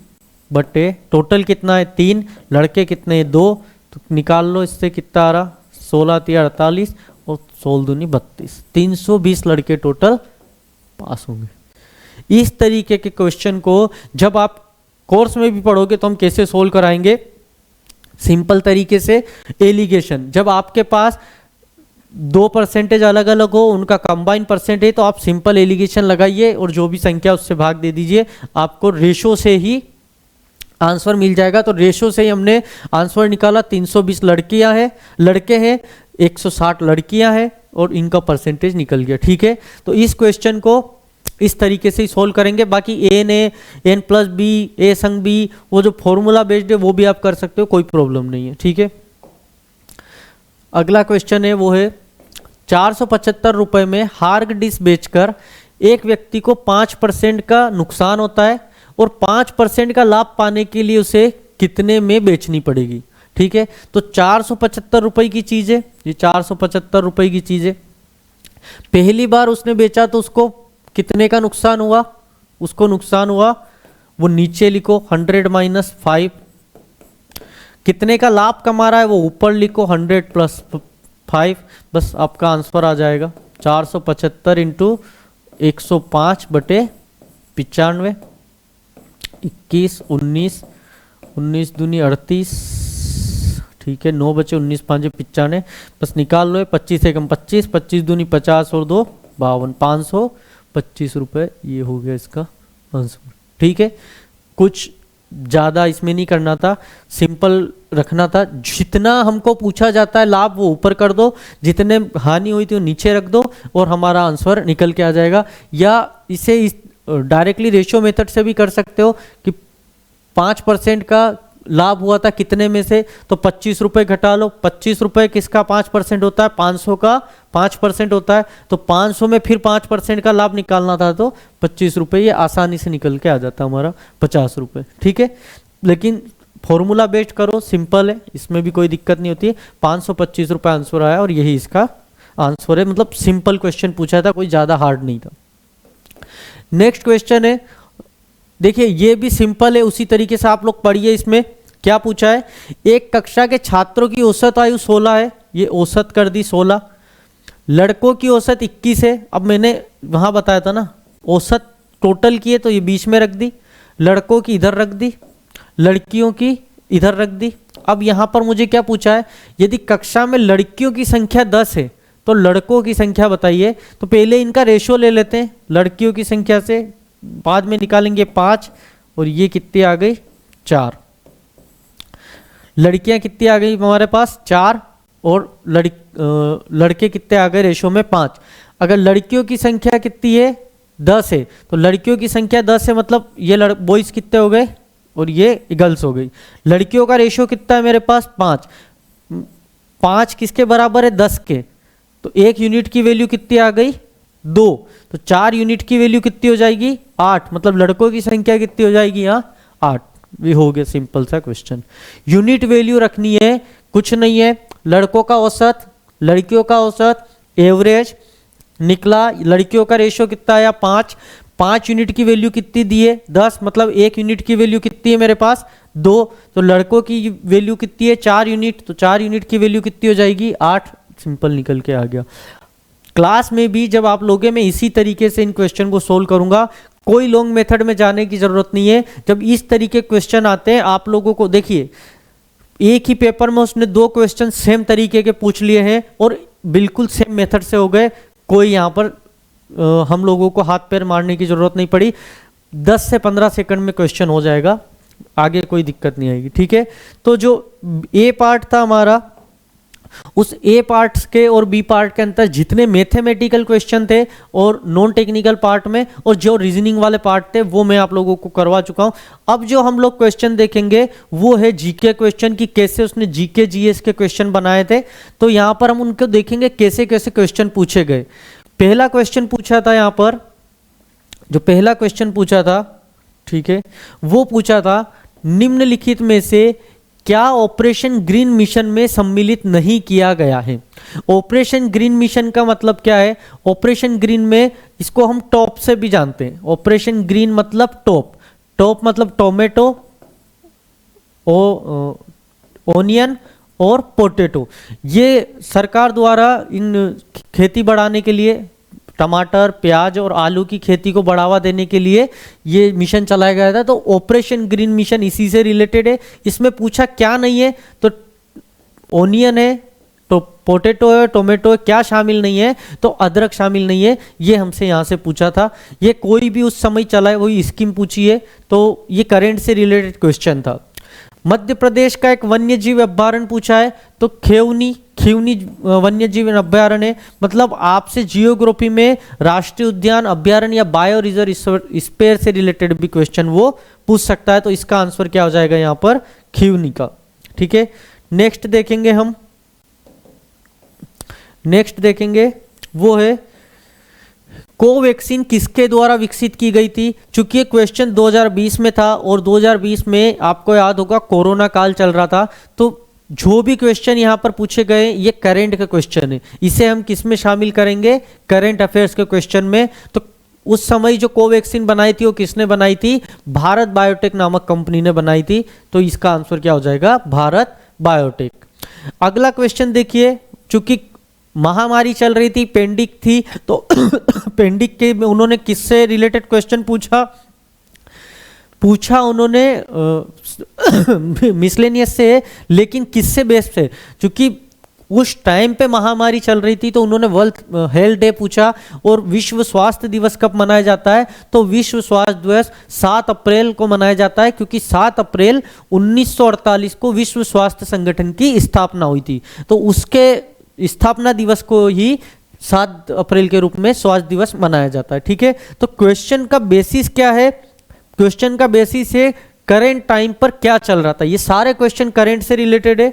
बटे टोटल कितना है 3, लड़के कितने हैं 2। तो निकाल लो, इससे कितना आ रहा? 16 3 48 और 16 दूनी 32, 320 लड़के टोटल पास होंगे। इस तरीके के क्वेश्चन को जब आप कोर्स में भी पढ़ोगे तो हम कैसे सोल्व कराएंगे? सिंपल तरीके से एलिगेशन। जब आपके पास 2 परसेंटेज अलग अलग हो, उनका कंबाइन परसेंट है, तो आप सिंपल एलिगेशन लगाइए और जो भी संख्या उससे भाग दे दीजिए, आपको रेशो से ही आंसर मिल जाएगा। तो रेशो से ही हमने आंसर निकाला। 320 लड़कियां हैं, लड़के हैं, 160 लड़कियां हैं और इनका परसेंटेज निकल गया। ठीक है, तो इस क्वेश्चन को इस तरीके से ही सोल्व करेंगे। बाकी n a, n plus b, a संग बी, वो जो फॉर्मूला बेस्ड है वो भी आप कर सकते हो, कोई प्रॉब्लम नहीं है। ठीक है, अगला क्वेश्चन है वो है 475 रुपए में हार्ड डिस्क बेचकर एक व्यक्ति को 5% का नुकसान होता है और 5% का लाभ पाने के लिए उसे कितने में बेचनी पड़ेगी। ठीक है, तो 475 रुपए की चीज है, ये 475 रुपए की चीज है। पहली बार उसने बेचा तो उसको कितने का नुकसान हुआ, उसको नुकसान हुआ, वो नीचे लिखो 100 माइनस 5। कितने का लाभ कमा रहा है वो ऊपर लिखो 100 प्लस 5। बस आपका आंसर आ जाएगा 475 इंटू 105 बटे 95, 21, 19, 19 दूनी 38। ठीक है, 9 बचे 19 5 95, बस निकाल लो। 25 एकम 25, 25 दूनी 50 और 2 52, 525 रुपये ये हो गया इसका आंसर। ठीक है, कुछ ज़्यादा इसमें नहीं करना था, सिंपल रखना था। जितना हमको पूछा जाता है लाभ वो ऊपर कर दो, जितने हानि हुई थी वो नीचे रख दो और हमारा आंसर निकल के आ जाएगा। या इसे डायरेक्टली रेशियो मेथड से भी कर सकते हो कि 5% का लाभ हुआ था कितने में से, तो 25 रुपये घटा लो। 25 रुपये किसका 5% होता है, 500 का 5% होता है, तो 500 में फिर 5% का लाभ निकालना था तो 25 रुपये, ये आसानी से निकल के आ जाता हमारा 50 रुपये। ठीक है, लेकिन फॉर्मूला बेस्ड करो, सिंपल है, इसमें भी कोई दिक्कत नहीं होती है। 525 रुपये आंसर आया और यही इसका आंसर है। मतलब सिंपल क्वेश्चन पूछा था, कोई ज़्यादा हार्ड नहीं था। नेक्स्ट क्वेश्चन है, देखिए ये भी सिंपल है, उसी तरीके से आप लोग पढ़िए। इसमें क्या पूछा है, एक कक्षा के छात्रों की औसत आयु 16 है, ये औसत कर दी 16। लड़कों की औसत 21 है। अब मैंने वहां बताया था ना औसत टोटल की है, तो ये बीच में रख दी, लड़कों की इधर रख दी, लड़कियों की इधर रख दी। अब यहां पर मुझे क्या पूछा है, यदि कक्षा में लड़कियों की संख्या 10 है तो लड़कों की संख्या बताइए। तो पहले इनका रेशो ले लेते हैं, लड़कियों की संख्या से बाद में निकालेंगे 5 और ये कितनी आ गई 4। लड़कियां कितनी आ गई हमारे पास 4 और लड़के कितने आ गए रेशो में 5। अगर लड़कियों की संख्या कितनी है 10 है, तो लड़कियों की संख्या 10 है, मतलब ये बॉयज कितने हो गए और ये गर्ल्स हो गई। लड़कियों का रेशो कितना है मेरे पास 5। 5 किसके बराबर है 10 के, तो 1 यूनिट की वैल्यू कितनी आ गई 2, तो 4 यूनिट की वैल्यू कितनी हो जाएगी 8, मतलब लड़कों की संख्या कितनी हो जाएगी यहाँ 8। भी हो गया सिंपल सा क्वेश्चन। यूनिट वैल्यू रखनी है, कुछ नहीं है, लड़कों का औसत, लड़कियों का औसत, एवरेज निकला। लड़कियों का रेशो कितना आया 5, 5 यूनिट की वैल्यू कितनी दी है 10, मतलब 1 यूनिट की वैल्यू कितनी है मेरे पास 2, तो लड़कों की वैल्यू कितनी है 4 यूनिट, तो 4 यूनिट की वैल्यू कितनी हो जाएगी 8। सिंपल निकल के आ गया। क्लास में भी जब आप लोगे मैं इसी तरीके से इन क्वेश्चन को सोल्व करूंगा, कोई लॉन्ग मेथड में जाने की जरूरत नहीं है। जब इस तरीके क्वेश्चन आते हैं आप लोगों को, देखिए एक ही पेपर में उसने 2 क्वेश्चन सेम तरीके के पूछ लिए हैं और बिल्कुल सेम मेथड से हो गए, कोई यहाँ पर हम लोगों को हाथ पैर मारने की जरूरत नहीं पड़ी। 10 से 15 सेकंड में क्वेश्चन हो जाएगा, आगे कोई दिक्कत नहीं आएगी। ठीक है, तो जो ए पार्ट था हमारा, उस ए पार्ट के और बी पार्ट के अंदर जितने मैथमेटिकल क्वेश्चन थे और नॉन टेक्निकल पार्ट में और जो रीजनिंग वाले पार्ट थे वो मैं आप लोगों को करवा चुका हूं। अब जो हम लोग क्वेश्चन देखेंगे वो है जीके क्वेश्चन की, कैसे उसने जीके जीएस के क्वेश्चन बनाए थे। तो यहां पर हम उनको देखेंगे कैसे कैसे क्वेश्चन पूछे गए। पहला क्वेश्चन पूछा था यहां पर, जो पहला क्वेश्चन पूछा था, ठीक है, वो पूछा था निम्नलिखित में से क्या ऑपरेशन ग्रीन मिशन में सम्मिलित नहीं किया गया है। ऑपरेशन ग्रीन मिशन का मतलब क्या है, ऑपरेशन ग्रीन में इसको हम टॉप से भी जानते हैं। ऑपरेशन ग्रीन मतलब टॉप, टॉप मतलब टोमेटो, ओनियन और पोटैटो। ये सरकार द्वारा इन खेती बढ़ाने के लिए, टमाटर प्याज और आलू की खेती को बढ़ावा देने के लिए ये मिशन चलाया गया था। तो ऑपरेशन ग्रीन मिशन इसी से रिलेटेड है। इसमें पूछा क्या नहीं है, तो ओनियन है, तो पोटैटो है, टोमेटो है, क्या शामिल नहीं है, तो अदरक शामिल नहीं है। ये हमसे यहाँ से पूछा था। ये कोई भी उस समय चला है वही स्कीम पूछी है, तो ये करंट से रिलेटेड क्वेश्चन था। मध्य प्रदेश का एक वन्य जीव अभ्यारण्य पूछा है तो खिवनी वन्य जीव अभ्यारण्य है। मतलब आपसे जियोग्राफी में राष्ट्रीय उद्यान, अभ्यारण्य या बायो रिजर्व स्पेयर से रिलेटेड भी क्वेश्चन वो पूछ सकता है। तो इसका आंसर क्या हो जाएगा यहाँ पर, खिवनी का। ठीक है, नेक्स्ट देखेंगे वो है कोवैक्सीन किसके द्वारा विकसित की गई थी। चूंकि ये क्वेश्चन 2020 में था और 2020 में आपको याद होगा कोरोना काल चल रहा था, तो जो भी क्वेश्चन यहाँ पर पूछे गए ये करंट का क्वेश्चन है। इसे हम किस में शामिल करेंगे, करंट अफेयर्स के क्वेश्चन में। तो उस समय जो कोवैक्सीन बनाई थी वो किसने बनाई थी, भारत बायोटेक नामक कंपनी ने बनाई थी। तो इसका आंसर क्या हो जाएगा, भारत बायोटेक। अगला क्वेश्चन देखिए, चूंकि महामारी चल रही थी, पेंडिक थी, तो पेंडिक के उन्होंने किससे रिलेटेड क्वेश्चन पूछा उन्होंने मिसलेनियस से, लेकिन किससे बेस पे, क्योंकि उस टाइम पे महामारी चल रही थी तो उन्होंने वर्ल्ड हेल्थ डे पूछा। और विश्व स्वास्थ्य दिवस कब मनाया जाता है, तो विश्व स्वास्थ्य दिवस 7 अप्रैल को मनाया जाता है, क्योंकि 7 अप्रैल 1948 को विश्व स्वास्थ्य संगठन की स्थापना हुई थी। तो उसके स्थापना दिवस को ही 7 अप्रैल के रूप में स्वास्थ्य दिवस मनाया जाता है। ठीक है, तो क्वेश्चन का बेसिस क्या है, क्वेश्चन का बेसिस है करंट टाइम पर क्या चल रहा था। ये सारे क्वेश्चन करंट से रिलेटेड है।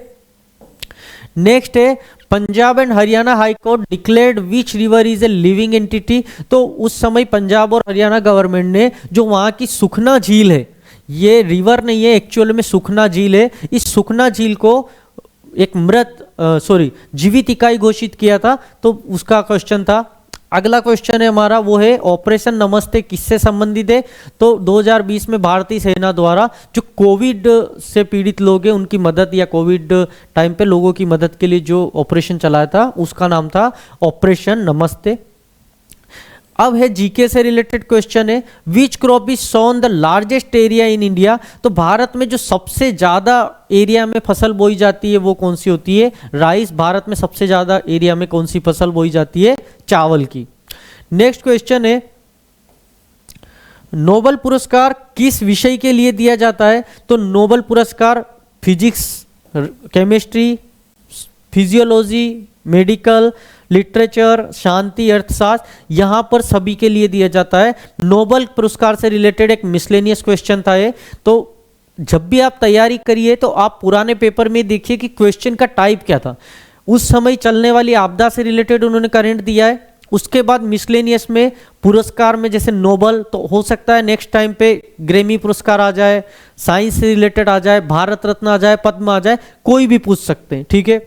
नेक्स्ट है Punjab and Haryana high court declared which river is a living entity. तो उस समय पंजाब और हरियाणा गवर्नमेंट ने जो वहां की सुखना झील है, ये रिवर नहीं है, एक्चुअल में सुखना झील है, इस सुखना झील को एक जीवित इकाई घोषित किया था। तो उसका क्वेश्चन था। अगला क्वेश्चन है हमारा वो है ऑपरेशन नमस्ते किससे संबंधित है। तो 2020 में भारतीय सेना द्वारा जो कोविड से पीड़ित लोग हैं उनकी मदद या कोविड टाइम पे लोगों की मदद के लिए जो ऑपरेशन चलाया था उसका नाम था ऑपरेशन नमस्ते। अब है जीके से रिलेटेड क्वेश्चन है, which crop is sown the largest area in India. तो भारत में जो सबसे ज्यादा एरिया में फसल बोई जाती है वो कौन सी होती है, राइस। भारत में सबसे ज्यादा एरिया में कौन सी फसल बोई जाती है, चावल की। नेक्स्ट क्वेश्चन है नोबेल पुरस्कार किस विषय के लिए दिया जाता है। तो नोबेल पुरस्कार physics, chemistry, physiology, medical, literature, शांति, अर्थशास्त्र, यहां पर सभी के लिए दिया जाता है। नोबेल पुरस्कार से रिलेटेड एक मिसलेनियस क्वेश्चन था ये। तो जब भी आप तैयारी करिए तो आप पुराने पेपर में देखिए कि क्वेश्चन का टाइप क्या था। उस समय चलने वाली आपदा से रिलेटेड उन्होंने करंट दिया है। उसके बाद मिसलेनियस में पुरस्कार में जैसे नोबेल, तो हो सकता है नेक्स्ट टाइम पे ग्रेमी पुरस्कार आ जाए, साइंस से रिलेटेड आ जाए, भारत रत्न आ जाए, पद्म आ जाए, कोई भी पूछ सकते हैं। ठीक है,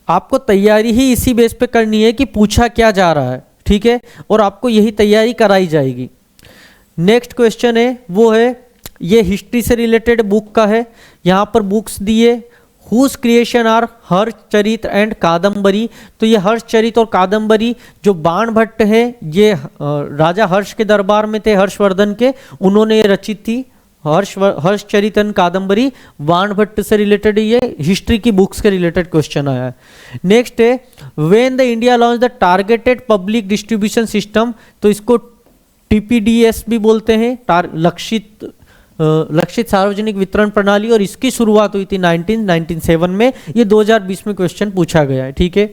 आपको तैयारी ही इसी बेस पे करनी है कि पूछा क्या जा रहा है। ठीक है, और आपको यही तैयारी कराई जाएगी। नेक्स्ट क्वेश्चन है वो है ये हिस्ट्री से रिलेटेड बुक का है। यहां पर बुक्स दिए, whose creation are Harshacharita and Kadambari. तो ये हर्षचरित और कादम्बरी जो बाणभट्ट है, ये राजा हर्ष के दरबार में थे, हर्षवर्धन के, उन्होंने ये रचित थी। हर्षचरित एंड कादम्बरी बाणभट्ट से रिलेटेड ये हिस्ट्री की बुक्स के रिलेटेड क्वेश्चन आया है। नेक्स्ट है when the India launch the targeted public distribution system. तो इसको टीपीडीएस भी बोलते हैं, लक्षित सार्वजनिक वितरण प्रणाली, और इसकी शुरुआत हुई थी 1997 में। ये 2020 में क्वेश्चन पूछा गया है। ठीक है,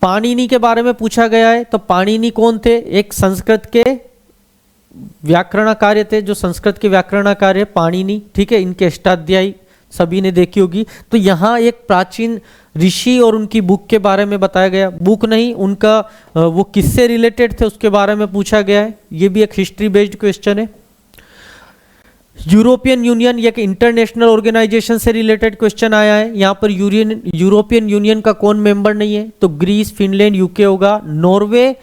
पाणिनि के बारे में पूछा गया है। तो पाणिनि कौन थे, एक संस्कृत के व्याकरणाचार्य थे, जो संस्कृत के व्याकरणाचार्य पाणिनि। ठीक है, इनके अष्टाध्यायी सभी ने देखी होगी। तो यहाँ एक प्राचीन ऋषि और उनकी बुक के बारे में बताया गया, बुक नहीं उनका वो किससे रिलेटेड थे उसके बारे में पूछा गया है। ये भी एक हिस्ट्री बेस्ड क्वेश्चन है। यूरोपियन यूनियन एक इंटरनेशनल ऑर्गेनाइजेशन से रिलेटेड क्वेश्चन आया है। यहाँ पर यूरोपियन यूनियन का कौन मेंबर नहीं है, तो ग्रीस, फिनलैंड, यूके होगा। नॉर्वे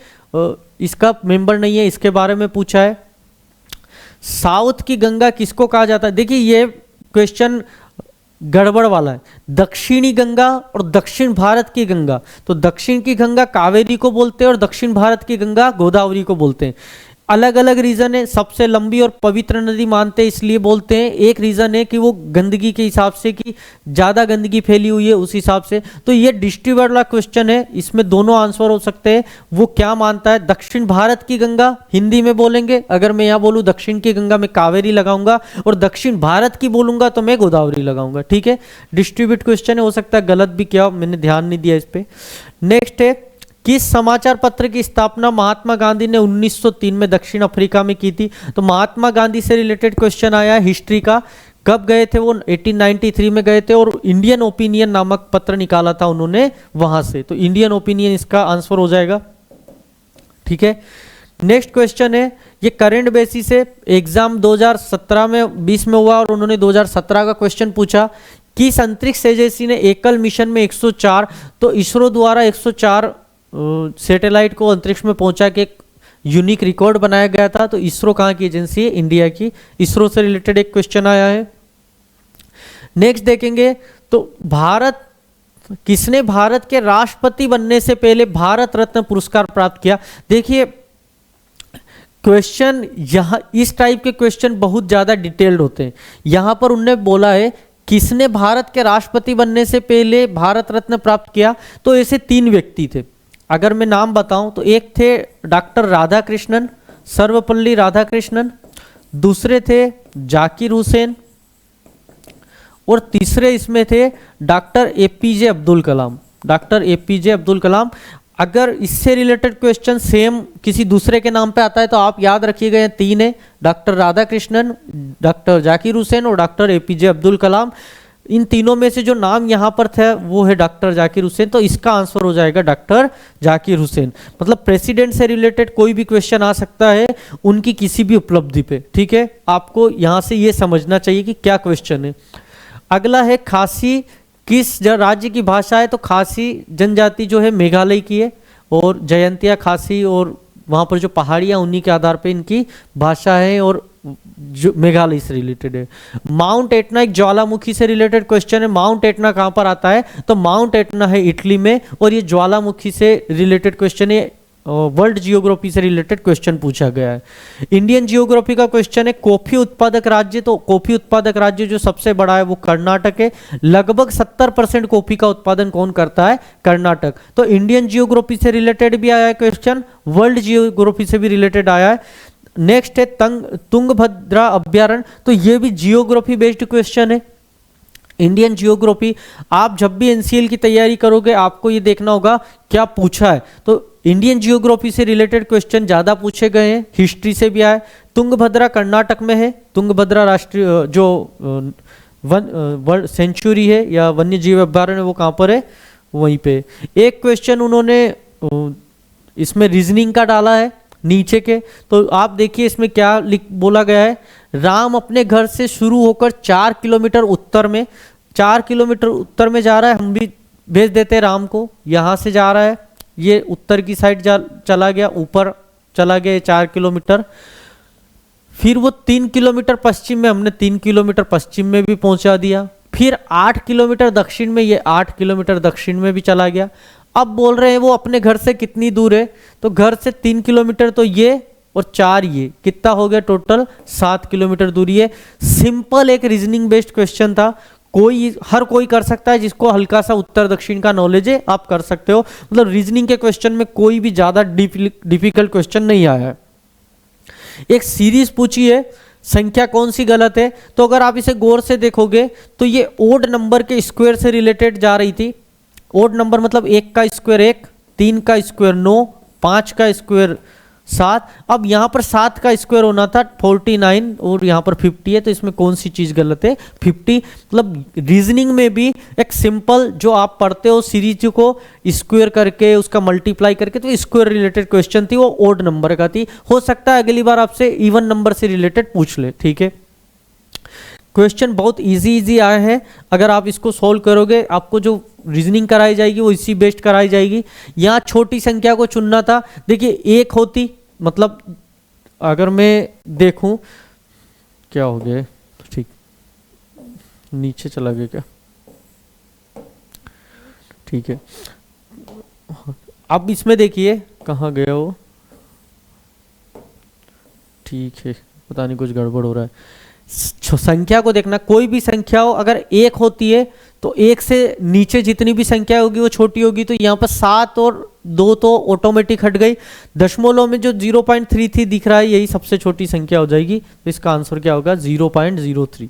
इसका मेंबर नहीं है, इसके बारे में पूछा है। साउथ की गंगा किसको कहा जाता है। देखिए ये क्वेश्चन गड़बड़ वाला है। दक्षिणी गंगा और दक्षिण भारत की गंगा। तो दक्षिण की गंगा कावेरी को बोलते हैं और दक्षिण भारत की गंगा गोदावरी को बोलते हैं। अलग अलग रीजन है। सबसे लंबी और पवित्र नदी मानते हैं इसलिए बोलते हैं, एक रीजन है कि वो गंदगी के हिसाब से, कि ज्यादा गंदगी फैली हुई है उस हिसाब से। तो ये डिस्ट्रिक्ट वाला क्वेश्चन है, इसमें दोनों आंसर हो सकते हैं। वो क्या मानता है, दक्षिण भारत की गंगा हिंदी में बोलेंगे, अगर मैं यहाँ बोलूँ दक्षिण की गंगा मैं कावेरी लगाऊंगा, और दक्षिण भारत की बोलूंगा तो मैं गोदावरी लगाऊंगा। ठीक है, डिस्ट्रीब्यूट क्वेश्चन है, हो सकता है गलत भी किया, मैंने ध्यान नहीं दिया इस पे। नेक्स्ट है, किस समाचार पत्र की स्थापना महात्मा गांधी ने 1903 में दक्षिण अफ्रीका में की थी? तो महात्मा गांधी से रिलेटेड क्वेश्चन आया है हिस्ट्री का। कब गए थे वो? 1893 में गए थे, और इंडियन ओपिनियन नामक पत्र निकाला था उन्होंने वहां से। तो इंडियन ओपिनियन इसका आंसर हो जाएगा। ठीक है, नेक्स्ट क्वेश्चन है, ये करंट बेसिस से एग्जाम 2017 में 20 में हुआ, और उन्होंने 2017 का क्वेश्चन पूछा, किस अंतरिक्ष एजेंसी ने एकल मिशन में 104, तो इसरो द्वारा 104 सैटेलाइट को अंतरिक्ष में पहुंचा के एक यूनिक रिकॉर्ड बनाया गया था। तो इसरो कहाँ की एजेंसी है? इंडिया की। इसरो से रिलेटेड एक क्वेश्चन आया है। नेक्स्ट देखेंगे, तो किसने भारत के राष्ट्रपति बनने से पहले भारत रत्न पुरस्कार प्राप्त किया? देखिए क्वेश्चन यहां इस टाइप के क्वेश्चन बहुत ज्यादा डिटेल्ड होते हैं। यहां पर उन्होंने बोला है किसने भारत के राष्ट्रपति बनने से पहले भारत रत्न प्राप्त किया, तो ऐसे 3 व्यक्ति थे। अगर मैं नाम बताऊं तो एक थे डॉक्टर राधाकृष्णन, सर्वपल्ली राधाकृष्णन, दूसरे थे जाकिर हुसैन, और तीसरे इसमें थे doctor APJ Abdul Kalam. Doctor APJ Abdul Kalam. अगर इससे रिलेटेड क्वेश्चन सेम किसी दूसरे के नाम पे आता है तो आप याद रखिएगा, ये 3 है, डॉक्टर राधाकृष्णन, डॉक्टर जाकिर हुसैन और डॉक्टर एपीजे अब्दुल कलाम। इन तीनों में से जो नाम यहाँ पर था वो है डॉक्टर जाकिर हुसैन, तो इसका आंसर हो जाएगा डॉक्टर जाकिर हुसैन। मतलब प्रेसिडेंट से रिलेटेड कोई भी क्वेश्चन आ सकता है उनकी किसी भी उपलब्धि पे। ठीक है, आपको यहाँ से ये समझना चाहिए कि क्या क्वेश्चन है। अगला है, खासी किस राज्य की भाषा है? तो खासी जनजाति जो है मेघालय की है, और जयंतिया खासी, और वहाँ पर जो पहाड़ियाँ उन्हीं के आधार पे इनकी भाषा है, और जो मेघालय से रिलेटेड है। माउंट एटना एक ज्वालामुखी से रिलेटेड क्वेश्चन है। माउंट एटना कहाँ पर आता है? तो माउंट एटना है इटली में, और ये ज्वालामुखी से रिलेटेड क्वेश्चन है। वर्ल्ड जियोग्राफी से रिलेटेड क्वेश्चन पूछा गया है। इंडियन जियोग्राफी का क्वेश्चन है, कॉफी उत्पादक राज्य। तो कॉफी उत्पादक राज्य जो सबसे बड़ा है वो कर्नाटक है। लगभग 70% कॉफी का उत्पादन कौन करता है? कर्नाटक। तो इंडियन जियोग्राफी से रिलेटेड भी आया है क्वेश्चन, वर्ल्ड जियोग्राफी से भी रिलेटेड आया है। नेक्स्ट है तुंगभद्रा अभ्यारण्य। तो ये भी जियोग्राफी बेस्ड क्वेश्चन है। इंडियन जियोग्राफी, आप जब भी एनसीएल की तैयारी करोगे आपको ये देखना होगा क्या पूछा है। तो इंडियन जियोग्राफी से रिलेटेड क्वेश्चन ज्यादा पूछे गए हैं, हिस्ट्री से भी आए। तुंगभद्रा कर्नाटक में है। तुंगभद्रा राष्ट्रीय जो वर्ल्ड सेंचुरी है या वन्य जीव अभ्यारण्य वो कहाँ पर है? वहीं पे। एक क्वेश्चन उन्होंने इसमें रीजनिंग का डाला है नीचे के, तो आप देखिए इसमें क्या बोला गया है। राम अपने घर से शुरू होकर 4 किलोमीटर उत्तर में, 4 किलोमीटर उत्तर में जा रहा है, हम भी भेज देते हैं राम को। यहाँ से जा रहा है, ये उत्तर की साइड चला गया, ऊपर चला गया 4 किलोमीटर। फिर वो 3 किलोमीटर पश्चिम में, हमने 3 किलोमीटर पश्चिम में भी पहुंचा दिया। फिर 8 किलोमीटर दक्षिण में, ये 8 किलोमीटर दक्षिण में भी चला गया। अब बोल रहे हैं वो अपने घर से कितनी दूर है? तो घर से 3 किलोमीटर, तो ये और 4 ये कितना हो गया? टोटल 7 किलोमीटर दूरी है। सिंपल एक रीजनिंग बेस्ड क्वेश्चन था, हर कोई कर सकता है जिसको हल्का सा उत्तर दक्षिण का नॉलेज है, आप कर सकते हो। मतलब रीजनिंग के क्वेश्चन में कोई भी ज्यादा डिफिकल्ट क्वेश्चन नहीं आया है। एक सीरीज पूछी है, संख्या कौन सी गलत है? तो अगर आप इसे गौर से देखोगे तो ये ओड नंबर के स्क्वायर से रिलेटेड जा रही थी। ओड नंबर मतलब 1 का स्क्वायर 1, 3 का स्क्वायर 9, 5 का स्क्वायर 7। अब यहाँ पर 7 का स्क्वायर होना था 49, और यहाँ पर 50 है, तो इसमें कौन सी चीज गलत है? 50। मतलब रीजनिंग में भी एक सिंपल जो आप पढ़ते हो सीरीज को स्क्वायर करके उसका मल्टीप्लाई करके, तो स्क्वायर रिलेटेड क्वेश्चन थी, वो ओड नंबर का थी। हो सकता है अगली बार आपसे इवन नंबर से रिलेटेड पूछ ले। ठीक है, क्वेश्चन बहुत इजी आए हैं। अगर आप इसको सोल्व करोगे, आपको जो रीजनिंग कराई जाएगी वो इसी बेस्ड कराई जाएगी। यहाँ छोटी संख्या को चुनना था। देखिए 1 होती, मतलब अगर मैं देखूं क्या हो गया, ठीक नीचे चला गया क्या? ठीक है, अब इसमें देखिए कहाँ गया वो। ठीक है, पता नहीं कुछ गड़बड़ हो रहा है। संख्या को देखना, कोई भी संख्या हो अगर एक होती है तो एक से नीचे जितनी भी संख्या होगी वो छोटी होगी, तो यहाँ पर 7 और 2 तो ऑटोमेटिक हट गई। दशमलव में जो 0.33 दिख रहा है यही सबसे छोटी संख्या हो जाएगी, तो इसका आंसर क्या होगा 0.03।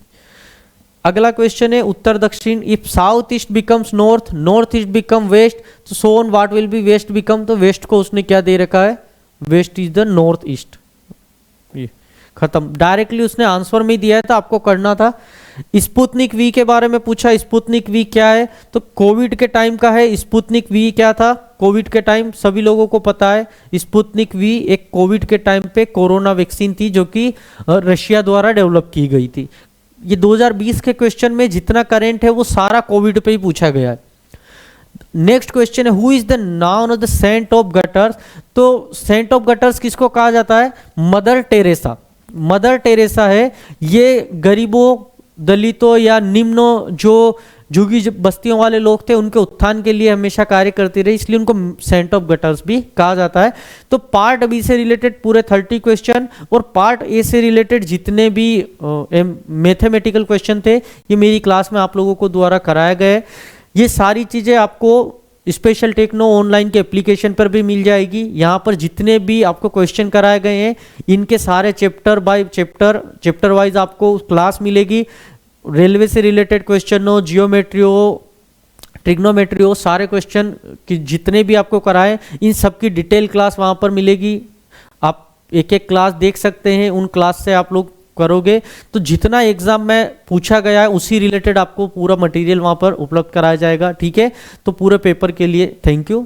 अगला क्वेश्चन है उत्तर दक्षिण, if south east becomes north, north east become west, तो so on what will be west become, तो वेस्ट को उसने क्या दे रखा है, west is the north east. ये खत्म, डायरेक्टली उसने आंसर में ही दिया है तो आपको करना था। स्पुतनिक वी के बारे में पूछा, स्पुतनिक वी क्या है, तो कोविड के टाइम का है। स्पुतनिक वी क्या था, कोविड के टाइम सभी लोगों को पता है, स्पुतनिक वी एक कोविड के टाइम पे कोरोना वैक्सीन थी जो कि रशिया द्वारा डेवलप की गई थी। ये 2020 के क्वेश्चन में जितना करंट है वो सारा कोविड पे ही पूछा गया है। नेक्स्ट क्वेश्चन है who is the known of the saint of gutters, तो सेंट ऑफ गटर्स किसको कहा जाता है, मदर टेरेसा। मदर टेरेसा है, ये गरीबों, दलितों या निम्न जो झुग्गी बस्तियों वाले लोग थे उनके उत्थान के लिए हमेशा कार्य करती रही, इसलिए उनको सेंट ऑफ गटर्स भी कहा जाता है। तो पार्ट बी से रिलेटेड पूरे 30 क्वेश्चन और पार्ट ए से रिलेटेड जितने भी मैथमेटिकल क्वेश्चन थे ये मेरी क्लास में आप लोगों को द्वारा कराया गया है। ये सारी चीज़ें आपको स्पेशल टेक्नो ऑनलाइन के एप्लीकेशन पर भी मिल जाएगी। यहाँ पर जितने भी आपको क्वेश्चन कराए गए हैं इनके सारे चैप्टर बाय चैप्टर वाइज आपको क्लास मिलेगी। रेलवे से रिलेटेड क्वेश्चन हो, जियोमेट्री हो, ट्रिग्नोमेट्री हो, सारे क्वेश्चन की जितने भी आपको कराए इन सब की डिटेल क्लास वहाँ पर मिलेगी। आप एक एक क्लास देख सकते हैं, उन क्लास से आप लोग करोगे तो जितना एग्जाम में पूछा गया है उसी रिलेटेड आपको पूरा मटेरियल वहाँ पर उपलब्ध कराया जाएगा। ठीक है, तो पूरे पेपर के लिए थैंक यू।